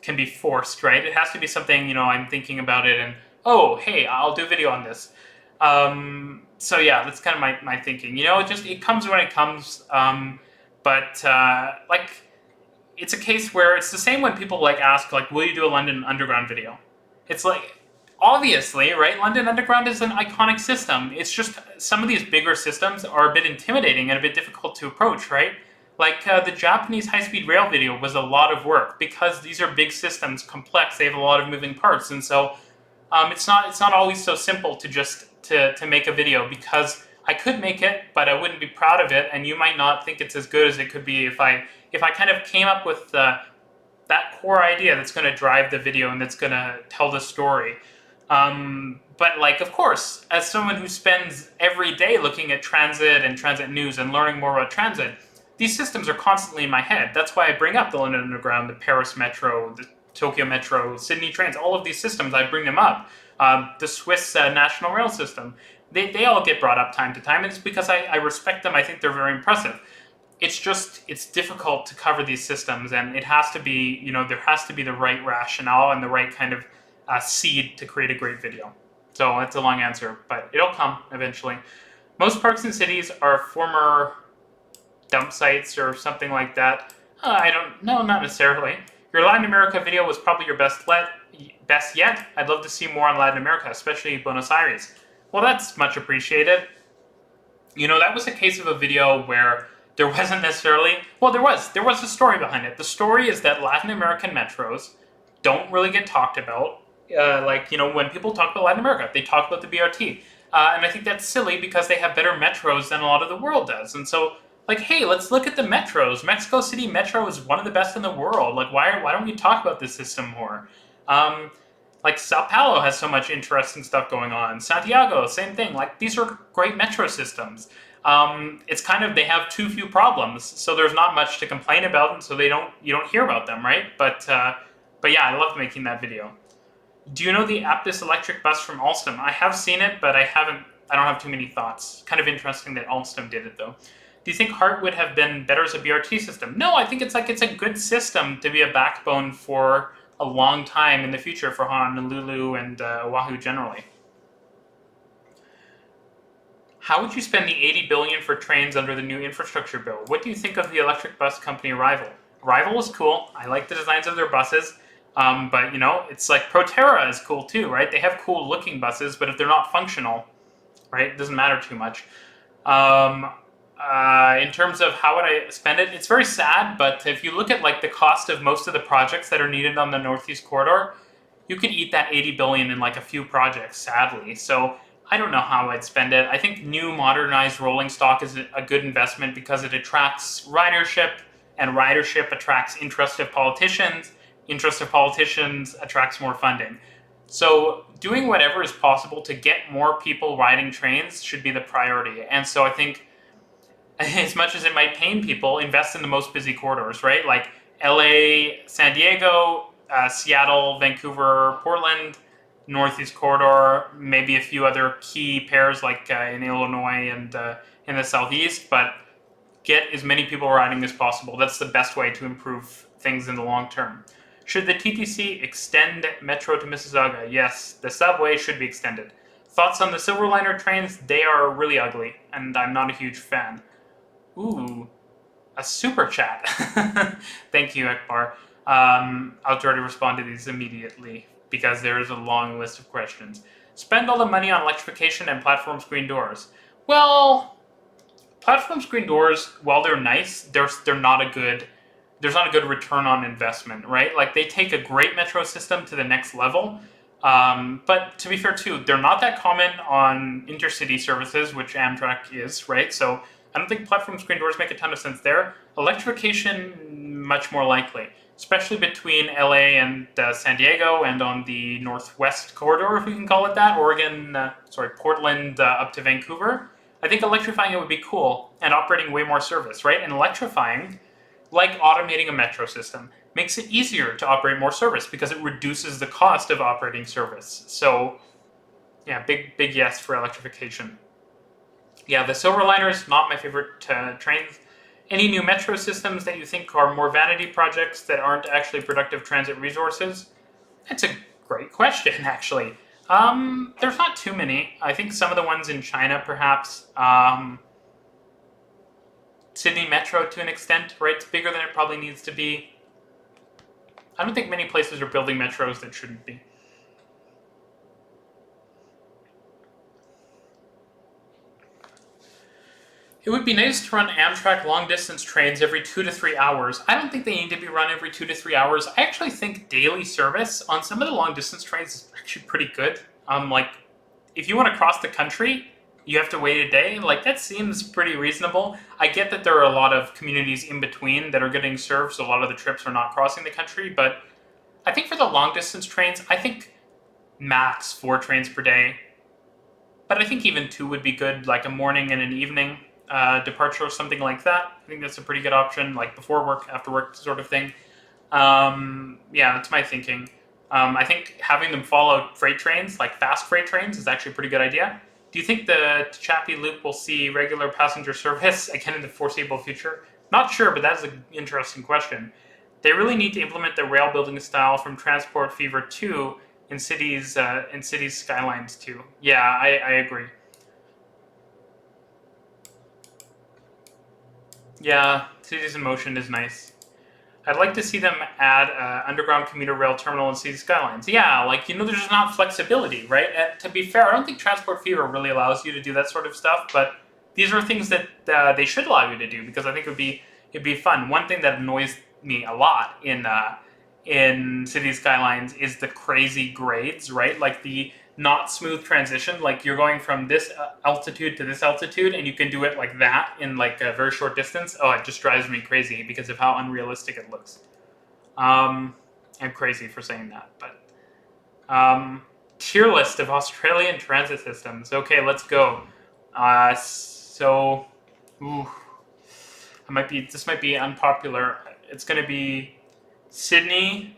can be forced, right? It has to be something, you know, I'm thinking about it and, oh, hey, I'll do a video on this. So yeah, that's kind of my thinking. You know, it comes when it comes, but like, it's a case where it's the same when people like ask, like, will you do a London Underground video? It's like, obviously, right, London Underground is an iconic system. It's just some of these bigger systems are a bit intimidating and a bit difficult to approach, right? Like the Japanese high-speed rail video was a lot of work, because these are big systems, complex, they have a lot of moving parts, and so it's not always so simple to just to make a video, because I could make it, but I wouldn't be proud of it, and you might not think it's as good as it could be if I kind of came up with that core idea that's going to drive the video and that's going to tell the story. But like, of course, as someone who spends every day looking at transit and transit news and learning more about transit, these systems are constantly in my head. That's why I bring up the London Underground, the Paris Metro, the Tokyo Metro, Sydney trains, all of these systems, I bring them up. The Swiss National Rail System, they all get brought up time to time, and it's because I respect them. I think they're very impressive. It's just, it's difficult to cover these systems, and it has to be, you know, there has to be the right rationale and the right kind of seed to create a great video. So that's a long answer, but it'll come eventually. Most parks and cities are former dump sites or something like that. No, not necessarily. Your Latin America video was probably your best yet. I'd love to see more on Latin America, especially Buenos Aires. Well, that's much appreciated. You know, that was a case of a video where there wasn't necessarily, well, there was a story behind it. The story is that Latin American metros don't really get talked about. Like, you know, when people talk about Latin America, they talk about the BRT. And I think that's silly, because they have better metros than a lot of the world does. And so, like, hey, let's look at the metros. Mexico City Metro is one of the best in the world. Like, why don't we talk about this system more? Like, Sao Paulo has so much interesting stuff going on. Santiago, same thing. Like, these are great metro systems. It's kind of, they have too few problems, so there's not much to complain about, and so you don't hear about them, right? But yeah, I loved making that video. Do you know the Aptus electric bus from Alstom? I have seen it, but I don't have too many thoughts. Kind of interesting that Alstom did it, though. Do you think HART would have been better as a BRT system? No, I think it's a good system to be a backbone for a long time in the future for Honolulu and Oahu generally. How would you spend the $80 billion for trains under the new infrastructure bill? What do you think of the electric bus company Arrival? Arrival is cool. I like the designs of their buses. But, you know, it's like Proterra is cool too, right? They have cool looking buses, but if they're not functional, right, it doesn't matter too much. In terms of how would I spend it, it's very sad, but if you look at like the cost of most of the projects that are needed on the Northeast Corridor, you could eat that $80 billion in like a few projects, sadly. So I don't know how I'd spend it. I think new modernized rolling stock is a good investment because it attracts ridership, and ridership attracts interest of politicians. Interest of politicians attracts more funding. So doing whatever is possible to get more people riding trains should be the priority. And so I think, as much as it might pain people, invest in the most busy corridors, right? Like LA, San Diego, Seattle, Vancouver, Portland, Northeast Corridor, maybe a few other key pairs like in Illinois and in the Southeast, but get as many people riding as possible. That's the best way to improve things in the long term. Should the TTC extend Metro to Mississauga? Yes, the subway should be extended. Thoughts on the Silverliner trains? They are really ugly, and I'm not a huge fan. Ooh, a super chat. Thank you, Ekbar. I'll try to respond to these immediately because there is a long list of questions. Spend all the money on electrification and platform screen doors. Well, platform screen doors, while they're nice, there's not a good return on investment, right? Like, they take a great metro system to the next level. But to be fair too, they're not that common on intercity services, which Amtrak is, right? So I don't think platform screen doors make a ton of sense there. Electrification, much more likely, especially between LA and San Diego and on the northwest corridor, if we can call it that, Portland up to Vancouver. I think electrifying it would be cool and operating way more service, right? And electrifying, like automating a metro system, makes it easier to operate more service because it reduces the cost of operating service. So, yeah, big yes for electrification. Yeah, the Silverliner is not my favorite trains. Any new metro systems that you think are more vanity projects that aren't actually productive transit resources? That's a great question, actually. There's not too many. I think some of the ones in China, perhaps. Sydney Metro, to an extent, right? It's bigger than it probably needs to be. I don't think many places are building metros that shouldn't be. It would be nice to run Amtrak long-distance trains every 2 to 3 hours. I don't think they need to be run every 2 to 3 hours. I actually think daily service on some of the long-distance trains is actually pretty good. Like, if you want to cross the country, you have to wait a day. Like, that seems pretty reasonable. I get that there are a lot of communities in between that are getting served, so a lot of the trips are not crossing the country, but I think for the long-distance trains, I think max 4 trains per day. But I think even 2 would be good, like a morning and an evening departure or something like that. I think that's a pretty good option, like before work, after work sort of thing. Yeah, that's my thinking. I think having them follow freight trains, like fast freight trains, is actually a pretty good idea. Do you think the Chappie Loop will see regular passenger service again in the foreseeable future? Not sure, but that's an interesting question. They really need to implement the rail building style from Transport Fever 2 in cities skylines too. Yeah, I agree. Yeah, Cities in Motion is nice. I'd like to see them add underground commuter rail terminal in City Skylines. Yeah, like, there's just not flexibility, right? And to be fair, I don't think Transport Fever really allows you to do that sort of stuff, but these are things that they should allow you to do because I think it'd be fun. One thing that annoys me a lot in City Skylines is the crazy grades, right? Like the not smooth transition. Like, you're going from this altitude to this altitude, and you can do it like that in like a very short distance. Oh, it just drives me crazy because of how unrealistic it looks. I'm crazy for saying that, but tier list of Australian transit systems. Okay, let's go. This might be unpopular. It's going to be Sydney.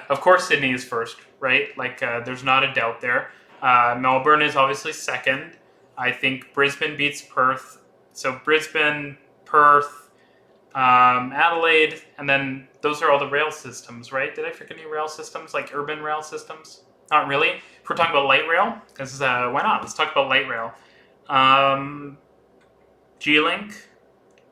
Of course, Sydney is first, right? Like, there's not a doubt there. Melbourne is obviously second. I think Brisbane beats Perth. So Brisbane, Perth, Adelaide, and then those are all the rail systems, right? Did I forget any rail systems, like urban rail systems? Not really. If we're talking about light rail, because why not? Let's talk about light rail. G-Link,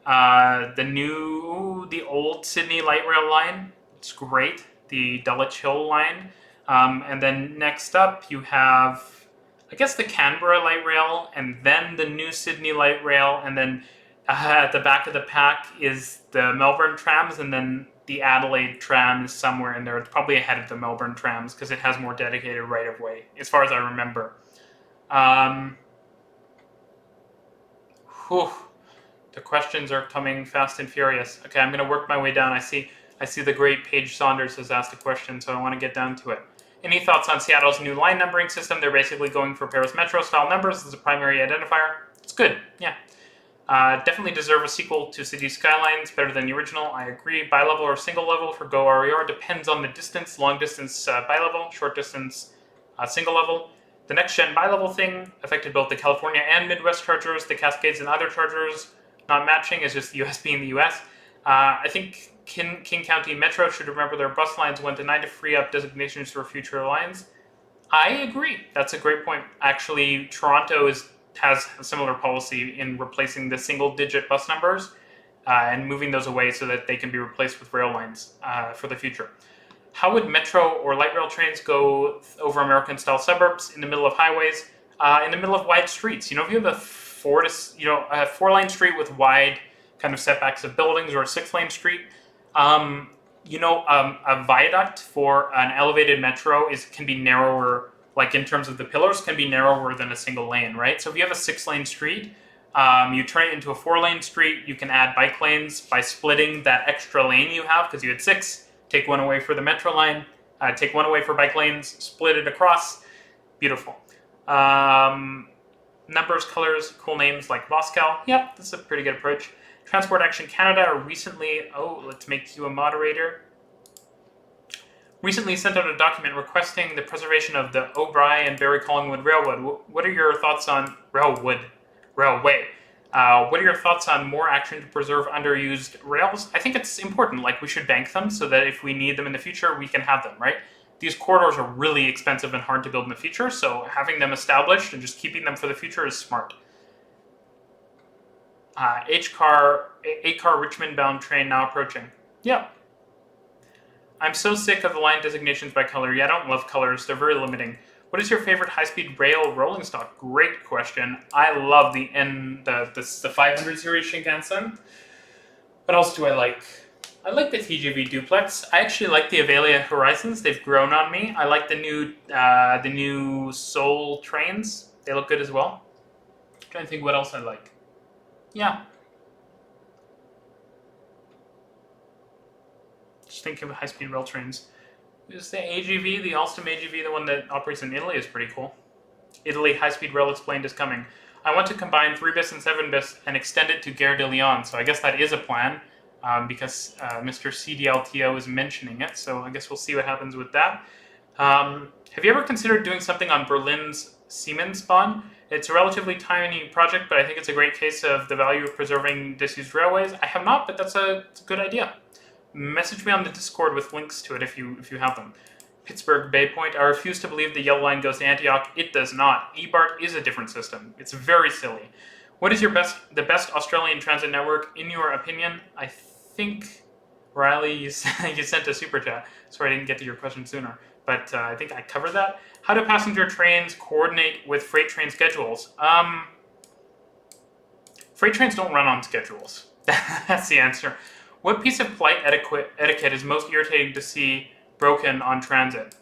the old Sydney light rail line. It's great. The Dulwich Hill line. And then next up you have, I guess, the Canberra light rail, and then the new Sydney light rail, and then at the back of the pack is the Melbourne trams, and then the Adelaide tram is somewhere in there. It's probably ahead of the Melbourne trams because it has more dedicated right-of-way, as far as I remember. The questions are coming fast and furious. Okay, I'm going to work my way down. I see the great Paige Saunders has asked a question, so I want to get down to it. Any thoughts on Seattle's new line numbering system? They're basically going for Paris Metro-style numbers as a primary identifier. It's good, yeah. Definitely deserve a sequel to City Skylines, better than the original, I agree. Bi-level or single level for Go RER depends on the distance. Long distance bi-level, short distance single level. The next-gen bi-level thing affected both the California and Midwest chargers. The Cascades and other chargers not matching is just the US being the US. I think King County Metro should remember their bus lines 1 to 9 to free up designations for future lines. I agree. That's a great point. Actually, Toronto has a similar policy in replacing the single-digit bus numbers and moving those away so that they can be replaced with rail lines for the future. How would metro or light rail trains go over American-style suburbs in the middle of highways, in the middle of wide streets? You know, if you have a four-lane street with wide kind of setbacks of buildings, or a 6-lane street, a viaduct for an elevated metro can be narrower, like in terms of the pillars, can be narrower than a single lane, right? So if you have a 6-lane street, you turn it into a 4-lane street, you can add bike lanes by splitting that extra lane you have, because you had 6, take 1 away for the metro line, take 1 away for bike lanes, split it across, beautiful. Numbers, colors, cool names like Voscal, yep, that's a pretty good approach. Transport Action Canada recently, let's make you a moderator, recently sent out a document requesting the preservation of the O'Brien and Barrie Collingwood Railroad. What are your thoughts on Railway? What are your thoughts on more action to preserve underused rails? I think it's important. Like, we should bank them so that if we need them in the future, we can have them, right? These corridors are really expensive and hard to build in the future, so having them established and just keeping them for the future is smart. 8-car Richmond-bound train now approaching. Yeah. I'm so sick of the line designations by color. Yeah, I don't love colors. They're very limiting. What is your favorite high-speed rail rolling stock? Great question. I love the 500 series Shinkansen. What else do I like? I like the TGV Duplex. I actually like the Avelia Horizons. They've grown on me. I like the new Seoul trains. They look good as well. I'm trying to think what else I like. Yeah. Just thinking of high-speed rail trains. Is the AGV, the Alstom AGV, the one that operates in Italy, is pretty cool. Italy high-speed rail explained is coming. I want to combine 3-bis and 7-bis and extend it to Gare de Lyon. So I guess that is a plan because Mr. CDLTO is mentioning it. So I guess we'll see what happens with that. Have you ever considered doing something on Berlin's Siemens-Bahn? It's a relatively tiny project, but I think it's a great case of the value of preserving disused railways. I have not, but it's a good idea. Message me on the Discord with links to it if you have them. Pittsburgh Bay Point. I refuse to believe the yellow line goes to Antioch. It does not. E-BART is a different system. It's very silly. What is the best Australian transit network in your opinion? I think, Riley, you sent a super chat. Sorry I didn't get to your question sooner, but I think I covered that. How do passenger trains coordinate with freight train schedules? Freight trains don't run on schedules. That's the answer. What piece of polite etiquette is most irritating to see broken on transit?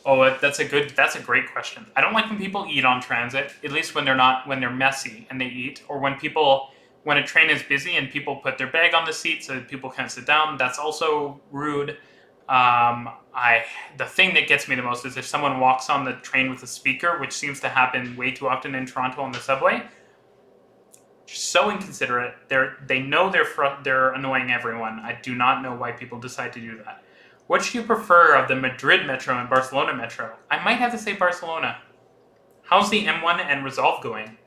Oh, that's a great question. I don't like when people eat on transit, at least when they're messy and they eat, or when a train is busy and people put their bag on the seat so that people can't sit down. That's also rude. The thing that gets me the most is if someone walks on the train with a speaker, which seems to happen way too often in Toronto on the subway. So inconsiderate. They know they're annoying everyone. I do not know why people decide to do that. Which do you prefer of the Madrid Metro and Barcelona Metro? I might have to say Barcelona. How's the M1 and Resolve going?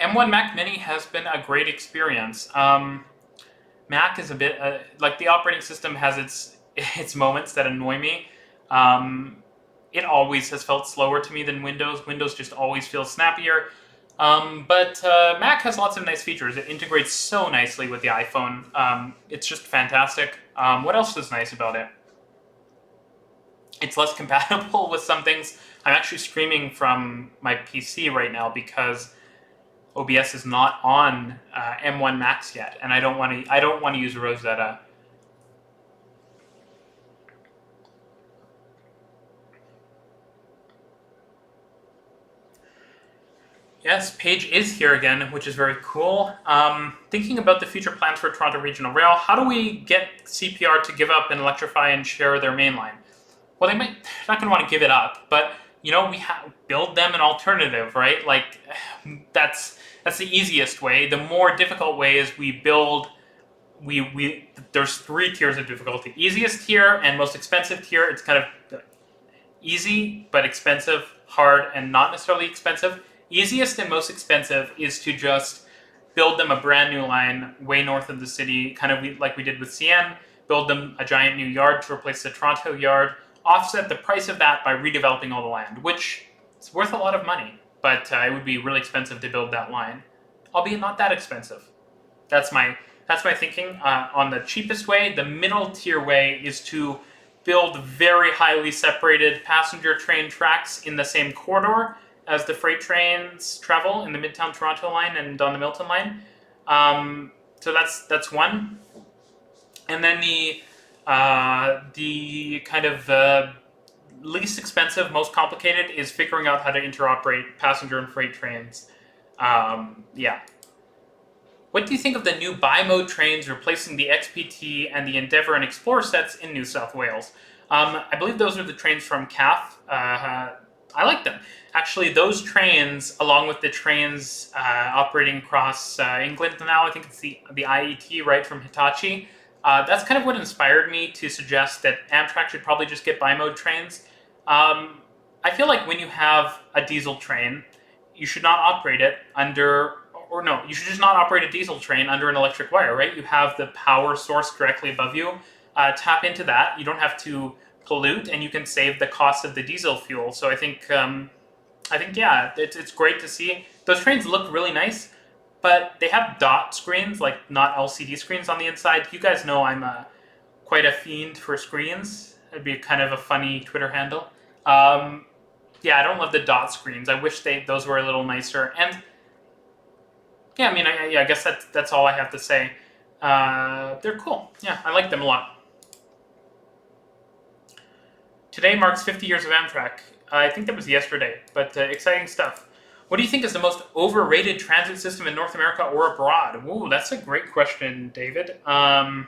M1 Mac Mini has been a great experience. Mac is a bit like the operating system has its moments that annoy me. It always has felt slower to me than Windows. Windows just always feels snappier. But Mac has lots of nice features. It integrates so nicely with the iPhone. It's just fantastic. What else is nice about it? It's less compatible with some things. I'm actually streaming from my PC right now because OBS is not on M1 Max yet, and I don't want to use Rosetta. Yes, Paige is here again, which is very cool. Thinking about the future plans for Toronto Regional Rail, how do we get CPR to give up and electrify and share their main line? Well, they're not going to want to give it up, but we build them an alternative, right? Like, that's the easiest way. The more difficult way is we build. There's 3 tiers of difficulty: easiest tier and most expensive tier. It's kind of easy but expensive, hard and not necessarily expensive. Easiest and most expensive is to just build them a brand new line way north of the city, kind of like we did with CN. Build them a giant new yard to replace the Toronto yard. Offset the price of that by redeveloping all the land, which is worth a lot of money, but it would be really expensive to build that line, albeit not that expensive. That's my thinking on the cheapest way. The middle tier way is to build very highly separated passenger train tracks in the same corridor as the freight trains travel in the Midtown Toronto line and on the Milton line. So that's one. And then the kind of least expensive, most complicated is figuring out how to interoperate passenger and freight trains. Yeah. What do you think of the new bi-mode trains replacing the XPT and the Endeavour and Explorer sets in New South Wales? I believe those are the trains from CAF. I like them. Actually, those trains, along with the trains operating across England now, I think it's the IET, right, from Hitachi. That's kind of what inspired me to suggest that Amtrak should probably just get bi-mode trains. I feel like when you have a diesel train, you should not operate it under... Or no, you should just not operate a diesel train under an electric wire, right? You have the power source directly above you. Tap into that. You don't have to pollute, and you can save the cost of the diesel fuel. So I think yeah, it's great to see. Those trains look really nice, but they have dot screens, like not LCD screens on the inside. You guys know I'm quite a fiend for screens. It'd be kind of a funny Twitter handle. Yeah, I don't love the dot screens. I wish those were a little nicer. And yeah, I mean, I guess that's all I have to say. They're cool. Yeah, I like them a lot. Today marks 50 years of Amtrak. I think that was yesterday, but exciting stuff. What do you think is the most overrated transit system in North America or abroad? Ooh, that's a great question, David. I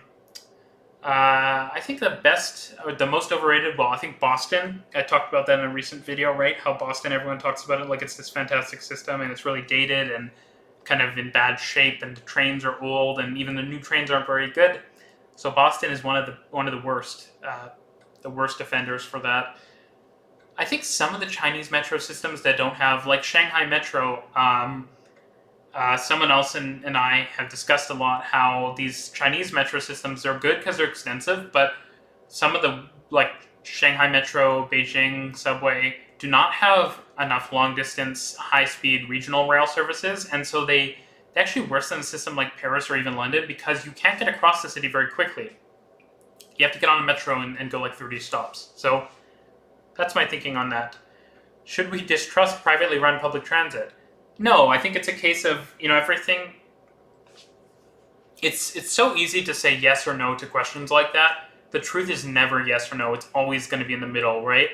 think the most overrated, well, I think Boston. I talked about that in a recent video, right? How Boston, everyone talks about it like it's this fantastic system, and it's really dated and kind of in bad shape, and the trains are old, and even the new trains aren't very good. So Boston is one of the worst offenders for that. I think some of the Chinese metro systems that don't have, like Shanghai Metro, someone else and I have discussed a lot how these Chinese metro systems are good because they're extensive, but some of the, like Shanghai Metro, Beijing subway, do not have enough long-distance, high-speed regional rail services, and so they actually worse than a system like Paris or even London because you can't get across the city very quickly. You have to get on a metro and go like 30 stops. So that's my thinking on that. Should we distrust privately run public transit? No, I think it's a case of, everything... It's so easy to say yes or no to questions like that. The truth is never yes or no. It's always going to be in the middle, right?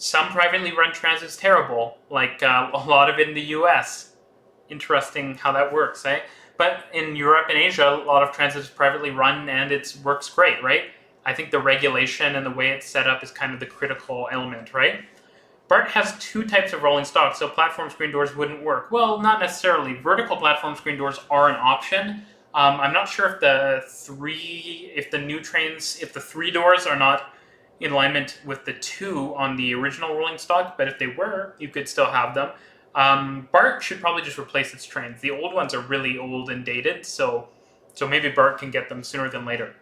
Some privately run transit is terrible, like a lot of it in the US. Interesting how that works, right? But in Europe and Asia, a lot of transit is privately run and it works great, right? I think the regulation and the way it's set up is kind of the critical element, right? Bart has 2 types of rolling stock, so platform screen doors wouldn't work. Well, not necessarily. Vertical platform screen doors are an option. I'm not sure if the 3 doors are not in alignment with the 2 on the original rolling stock, but if they were, you could still have them. Bart should probably just replace its trains. The old ones are really old and dated, so maybe Bart can get them sooner than later.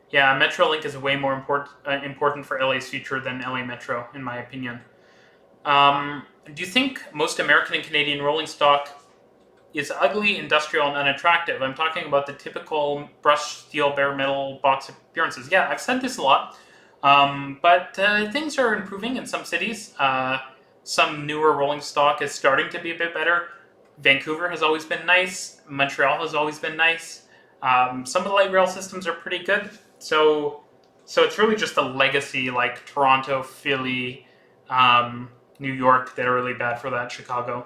Yeah, Metrolink is way more important for LA's future than LA Metro, in my opinion. Do you think most American and Canadian rolling stock is ugly, industrial, and unattractive? I'm talking about the typical brushed steel, bare metal box appearances. Yeah, I've said this a lot, but things are improving in some cities. Some newer rolling stock is starting to be a bit better. Vancouver has always been nice. Montreal has always been nice. Some of the light rail systems are pretty good. So it's really just a legacy like Toronto, Philly, New York that are really bad for that, Chicago.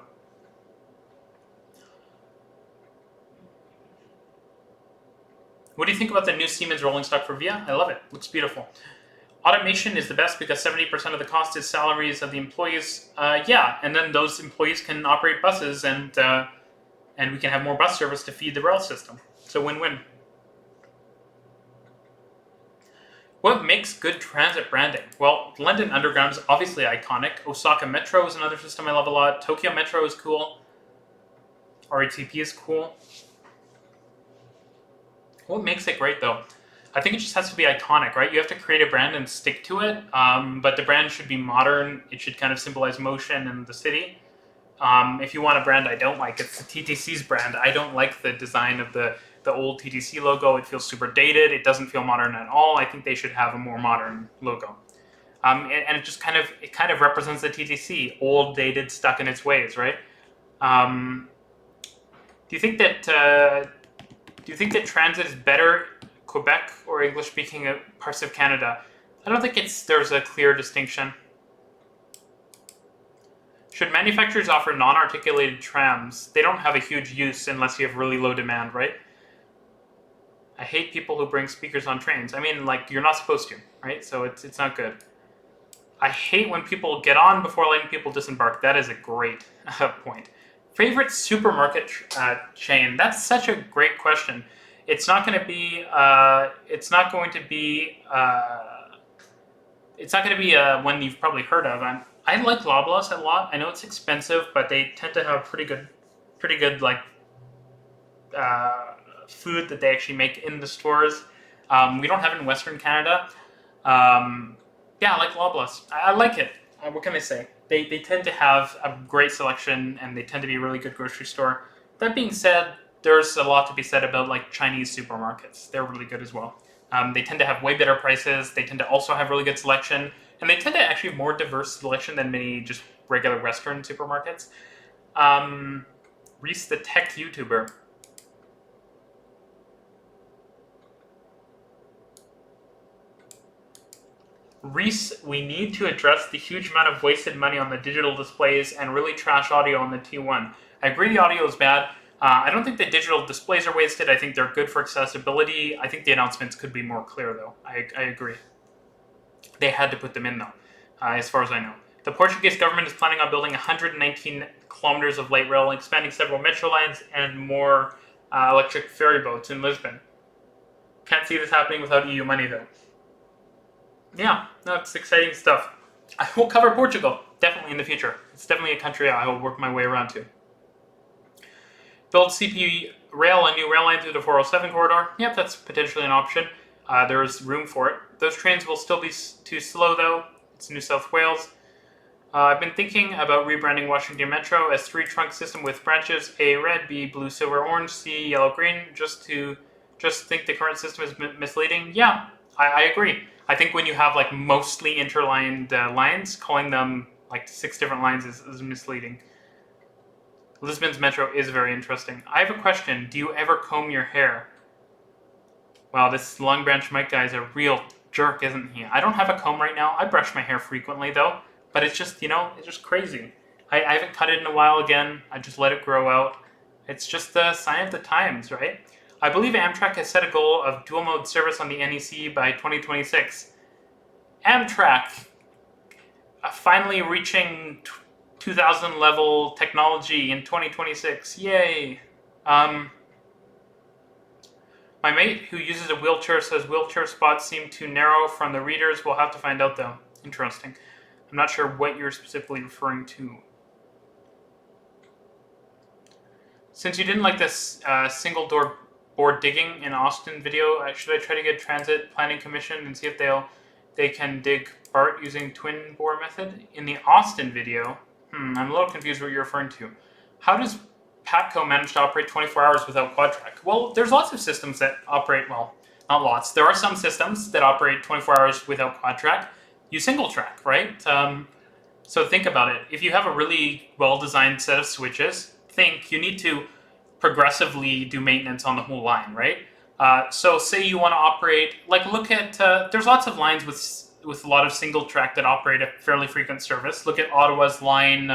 What do you think about the new Siemens rolling stock for Via? I love it. Looks beautiful. Automation is the best because 70% of the cost is salaries of the employees. Yeah, and then those employees can operate buses, and we can have more bus service to feed the rail system. So win-win. What makes good transit branding? Well, London Underground is obviously iconic. Osaka Metro is another system I love a lot. Tokyo Metro is cool. RATP is cool. What makes it great, though? I think it just has to be iconic, right? You have to create a brand and stick to it, but the brand should be modern. It should kind of symbolize motion in the city. If you want a brand I don't like, it's the TTC's brand. I don't like the design of the old TTC logo. It feels super dated. It doesn't feel modern at all. I think they should have a more modern logo. And it just kind of represents the TTC, old, dated, stuck in its ways, right? Do you think that transit is better Quebec or English-speaking parts of Canada? I don't think there's a clear distinction. Should manufacturers offer non-articulated trams? They don't have a huge use unless you have really low demand, right? I hate people who bring speakers on trains. I mean, like, you're not supposed to, right? So it's not good. I hate when people get on before letting people disembark. That is a great point. Favorite supermarket chain? That's such a great question. It's not going to be. It's not going to be one you've probably heard of. I like Loblaws a lot. I know it's expensive, but they tend to have pretty good like food that they actually make in the stores. We don't have it in Western Canada. Yeah, I like Loblaws. I like it. What can I say? They tend to have a great selection, and they tend to be a really good grocery store. That being said, there's a lot to be said about like Chinese supermarkets. They're really good as well. They tend to have way better prices. They tend to also have really good selection, and they tend to actually have more diverse selection than many just regular Western supermarkets. Reece, the tech YouTuber. Reece, we need to address the huge amount of wasted money on the digital displays and really trash audio on the T1. I agree the audio is bad. I don't think the digital displays are wasted. I think they're good for accessibility. I think the announcements could be more clear, though. I agree. They had to put them in, though, as far as I know. The Portuguese government is planning on building 119 kilometers of light rail, expanding several metro lines, and more electric ferry boats in Lisbon. Can't see this happening without EU money, though. Yeah, that's exciting stuff. I will cover Portugal, definitely in the future. It's definitely a country I will work my way around to. Build CP rail, a new rail line through the 407 corridor. Yep, that's potentially an option. There's room for it. Those trains will still be too slow, though. It's New South Wales. I've been thinking about rebranding Washington Metro as 3 trunk system with branches: A, red; B, blue, silver, orange; C, yellow, green. Just think the current system is misleading. Yeah, I agree. I think when you have like mostly interlined lines, calling them like 6 different lines is misleading. Lisbon's metro is very interesting. I have a question. Do you ever comb your hair? Wow, this Long Branch Mike guy is a real jerk, isn't he? I don't have a comb right now. I brush my hair frequently, though. But it's just, it's just crazy. I haven't cut it in a while again. I just let it grow out. It's just a sign of the times, right? I believe Amtrak has set a goal of dual-mode service on the NEC by 2026. Amtrak finally reaching 2000 level technology in 2026. Yay! My mate who uses a wheelchair says wheelchair spots seem too narrow from the readers. We'll have to find out, though. Interesting. I'm not sure what you're specifically referring to. Since you didn't like this single door board digging in Austin video, should I try to get Transit Planning Commission and see if they can dig Bart using twin bore method? In the Austin video, I'm a little confused what you're referring to. How does Patco manage to operate 24 hours without quad track? Well, there's lots of systems that operate, well, not lots. There are some systems that operate 24 hours without quad track. You single track, right? So think about it. If you have a really well-designed set of switches, you need to progressively do maintenance on the whole line, right? So say you want to operate, like look at, there's lots of lines with a lot of single track that operate at fairly frequent service. Look at Ottawa's line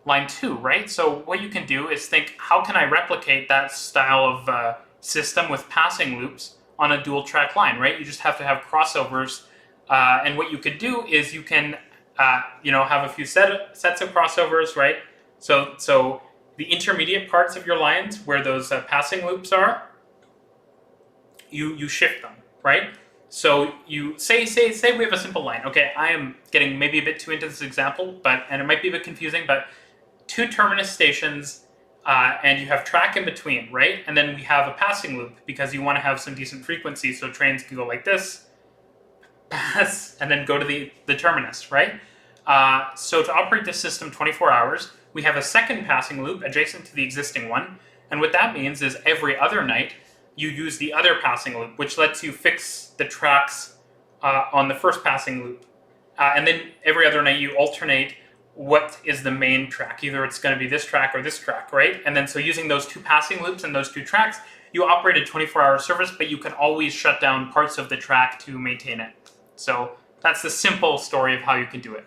2, right? So what you can do is think, how can I replicate that style of system with passing loops on a dual track line, right? You just have to have crossovers And what you could do is you can, have a few sets of crossovers, right? So the intermediate parts of your lines where those passing loops are, you shift them, right? So you say we have a simple line. Okay, I am getting maybe a bit too into this example, and it might be a bit confusing, but 2 terminus stations, and you have track in between, right? And then we have a passing loop because you want to have some decent frequency, so trains can go like this, pass, and then go to the terminus, right? So to operate this system 24 hours, we have a second passing loop adjacent to the existing one, and what that means is every other night, you use the other passing loop, which lets you fix the tracks on the first passing loop. And then every other night you alternate what is the main track. Either it's going to be this track or this track, right? And then so using those 2 passing loops and those 2 tracks, you operate a 24-hour service, but you can always shut down parts of the track to maintain it. So that's the simple story of how you can do it.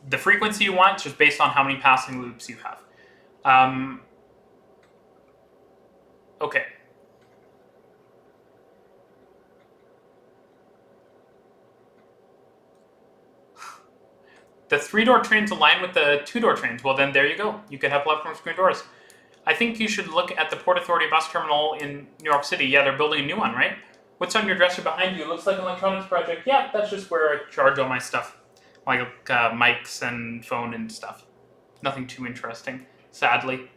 The frequency you want is just based on how many passing loops you have. Okay. The 3-door trains align with the 2-door trains. Well, then there you go. You could have platform screen doors. I think you should look at the Port Authority bus terminal in New York City. Yeah, they're building a new one, right? What's on your dresser behind you? Looks like an electronics project. Yeah, that's just where I charge all my stuff. Like mics and phone and stuff. Nothing too interesting, sadly.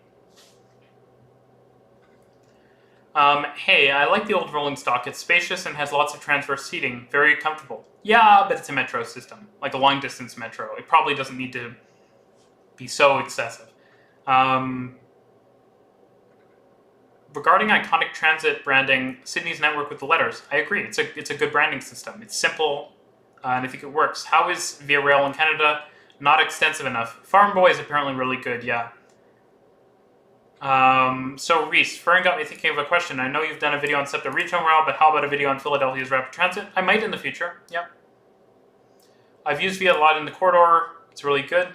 Hey, I like the old rolling stock. It's spacious and has lots of transverse seating. Very comfortable. Yeah, but it's a metro system. Like a long-distance metro. It probably doesn't need to be so excessive. Regarding iconic transit branding, Sydney's network with the letters, I agree. It's a good branding system. It's simple, and I think it works. How is Via Rail in Canada? Not extensive enough. Farm Boy is apparently really good, yeah. So Reece, Fern got me thinking of a question. I know you've done a video on SEPTA Regional Rail, but how about a video on Philadelphia's rapid transit? I might in the future, yeah. I've used Via a lot in the corridor. It's really good.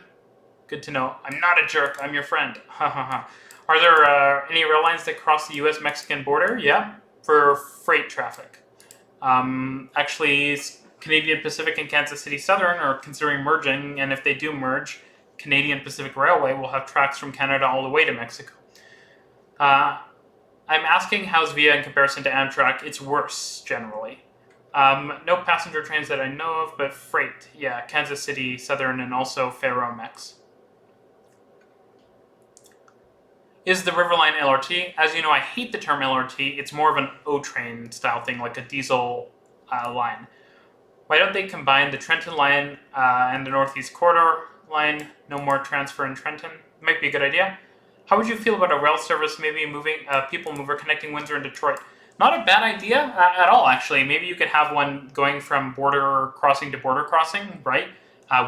Good to know. I'm not a jerk. I'm your friend. Ha ha ha. Are there any rail lines that cross the U.S.-Mexican border? Yeah, for freight traffic. Actually, Canadian Pacific and Kansas City Southern are considering merging, and if they do merge, Canadian Pacific Railway will have tracks from Canada all the way to Mexico. I'm asking how's Via in comparison to Amtrak. It's worse, generally. No passenger trains that I know of, but freight. Yeah, Kansas City Southern and also Ferromex. Is the Riverline LRT? As you know, I hate the term LRT. It's more of an O-train style thing, like a diesel line. Why don't they combine the Trenton line and the Northeast Corridor line? No more transfer in Trenton. Might be a good idea. How would you feel about a rail service, maybe moving people mover connecting Windsor and Detroit? Not a bad idea at all, actually. Maybe you could have one going from border crossing to border crossing, right?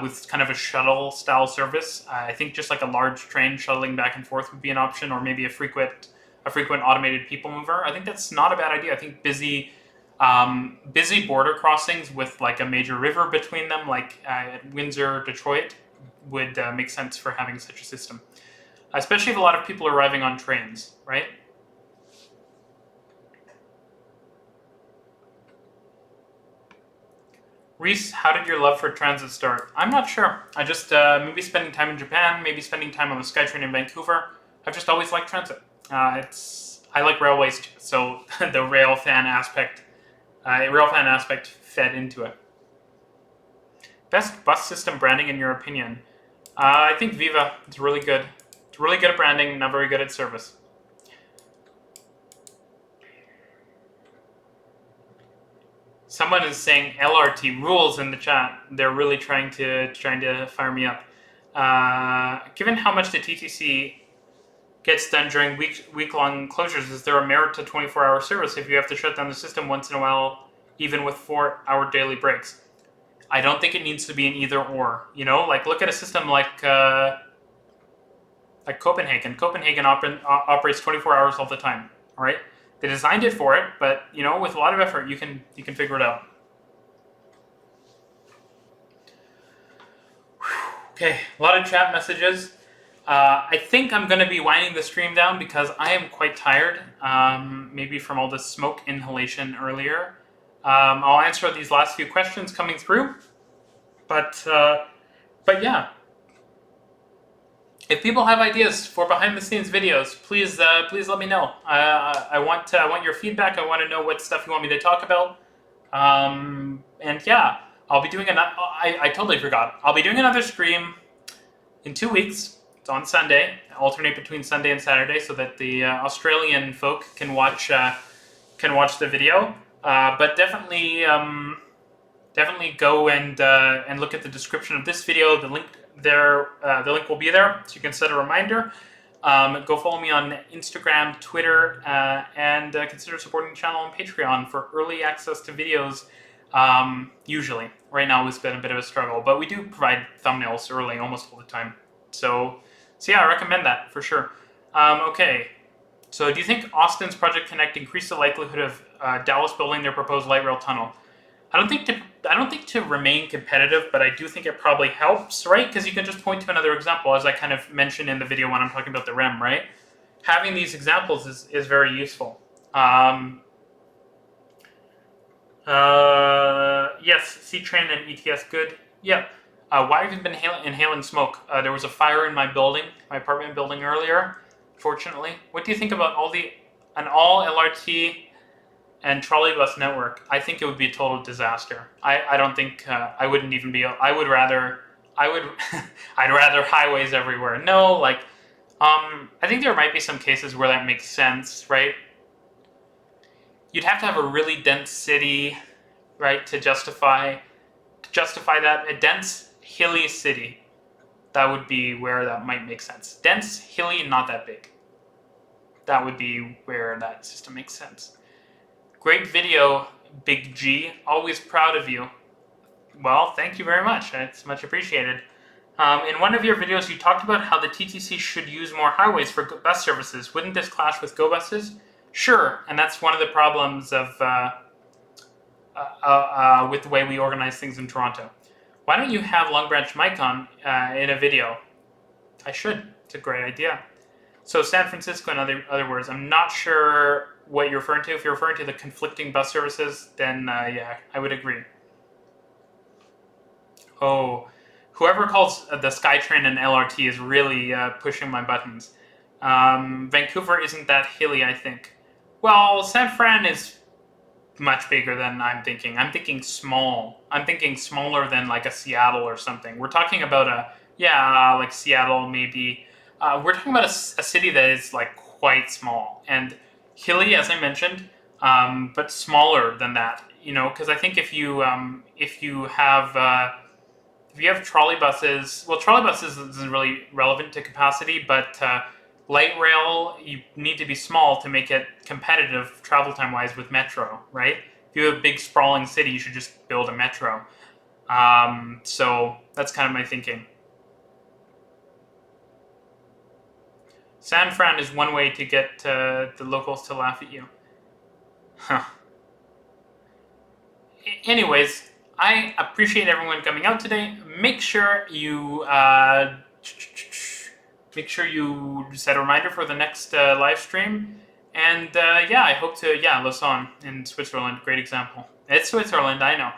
With kind of a shuttle-style service. I think just like a large train shuttling back and forth would be an option, or maybe a frequent automated people mover. I think that's not a bad idea. I think busy border crossings with like a major river between them, like at Windsor, Detroit, would make sense for having such a system. Especially if a lot of people are arriving on trains, right? Reece, how did your love for transit start? I'm not sure. I just, maybe spending time in Japan, maybe spending time on the SkyTrain in Vancouver. I've just always liked transit. I like railways too, so the rail fan aspect fed into it. Best bus system branding in your opinion? I think Viva. It's really good. It's really good at branding, not very good at service. Someone is saying LRT rules in the chat. They're really trying to fire me up. Given how much the TTC gets done during week-long closures, is there a merit to 24-hour service if you have to shut down the system once in a while, even with 4-hour daily breaks? I don't think it needs to be an either-or. You know, like look at a system like Copenhagen. Copenhagen operates 24 hours all the time. All right. They designed it for it, but you know, with a lot of effort, you can figure it out. Okay, a lot of chat messages. I think I'm going to be winding the stream down because I am quite tired. Maybe from all the smoke inhalation earlier. I'll answer these last few questions coming through. But yeah, if people have ideas for behind-the-scenes videos, please let me know. I want your feedback. I want to know what stuff you want me to talk about. And yeah, I'll be doing I totally forgot. I'll be doing another stream in 2 weeks. It's on Sunday. Alternate between Sunday and Saturday, so that the Australian folk can watch the video. But definitely go and look at the description of this video. The link there, the link will be there, so you can set a reminder. Go follow me on Instagram, Twitter, and consider supporting the channel on Patreon for early access to videos. Usually, right now it's been a bit of a struggle, but we do provide thumbnails early, almost all the time. So yeah, I recommend that for sure. Okay. So, do you think Austin's Project Connect increased the likelihood of Dallas building their proposed light rail tunnel? I don't think to remain competitive, but I do think it probably helps, right? Because you can just point to another example, as I kind of mentioned in the video when I'm talking about the REM, right? Having these examples is very useful. Yes, C-Train and ETS good. Yeah. Why have you been inhaling smoke? There was a fire in my apartment building earlier. Fortunately, what do you think about an all LRT and trolleybus network? I think it would be a total disaster. I don't think I wouldn't even be. I'd rather highways everywhere. No, like I think there might be some cases where that makes sense, right? You'd have to have a really dense city, right, to justify that. A dense, hilly city. That would be where that might make sense. Dense, hilly, not that big. That would be where that system makes sense. Great video, Big G. Always proud of you. Well, thank you very much. It's much appreciated. In one of your videos, you talked about how the TTC should use more highways for bus services. Wouldn't this clash with GO buses? Sure, and that's one of the problems of with the way we organize things in Toronto. Why don't you have Long Branch Mike on in a video? I should. It's a great idea. So San Francisco, in other words, I'm not sure what you're referring to. If you're referring to the conflicting bus services, then yeah, I would agree. Oh, whoever calls the SkyTrain an LRT is really pushing my buttons. Vancouver isn't that hilly, I think. Well, San Fran is much bigger than I'm thinking. I'm thinking small. I'm thinking smaller than like a Seattle or something. We're talking about like Seattle maybe. We're talking about a city that is like quite small and hilly, as I mentioned, but smaller than that. You know, because I think if you have trolleybuses, well, trolleybuses isn't really relevant to capacity, but light rail, you need to be small to make it competitive travel time wise with metro, right? If you have a big sprawling city, you should just build a metro. So that's kind of my thinking. San Fran is one way to get the locals to laugh at you. Huh. Anyways, I appreciate everyone coming out today. Make sure you set a reminder for the next live stream. And yeah, I hope to, Lausanne in Switzerland, great example. It's Switzerland, I know.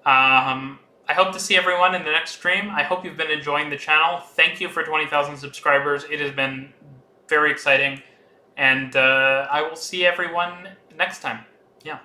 I hope to see everyone in the next stream. I hope you've been enjoying the channel. Thank you for 20,000 subscribers. It has been very exciting. And I will see everyone next time. Yeah.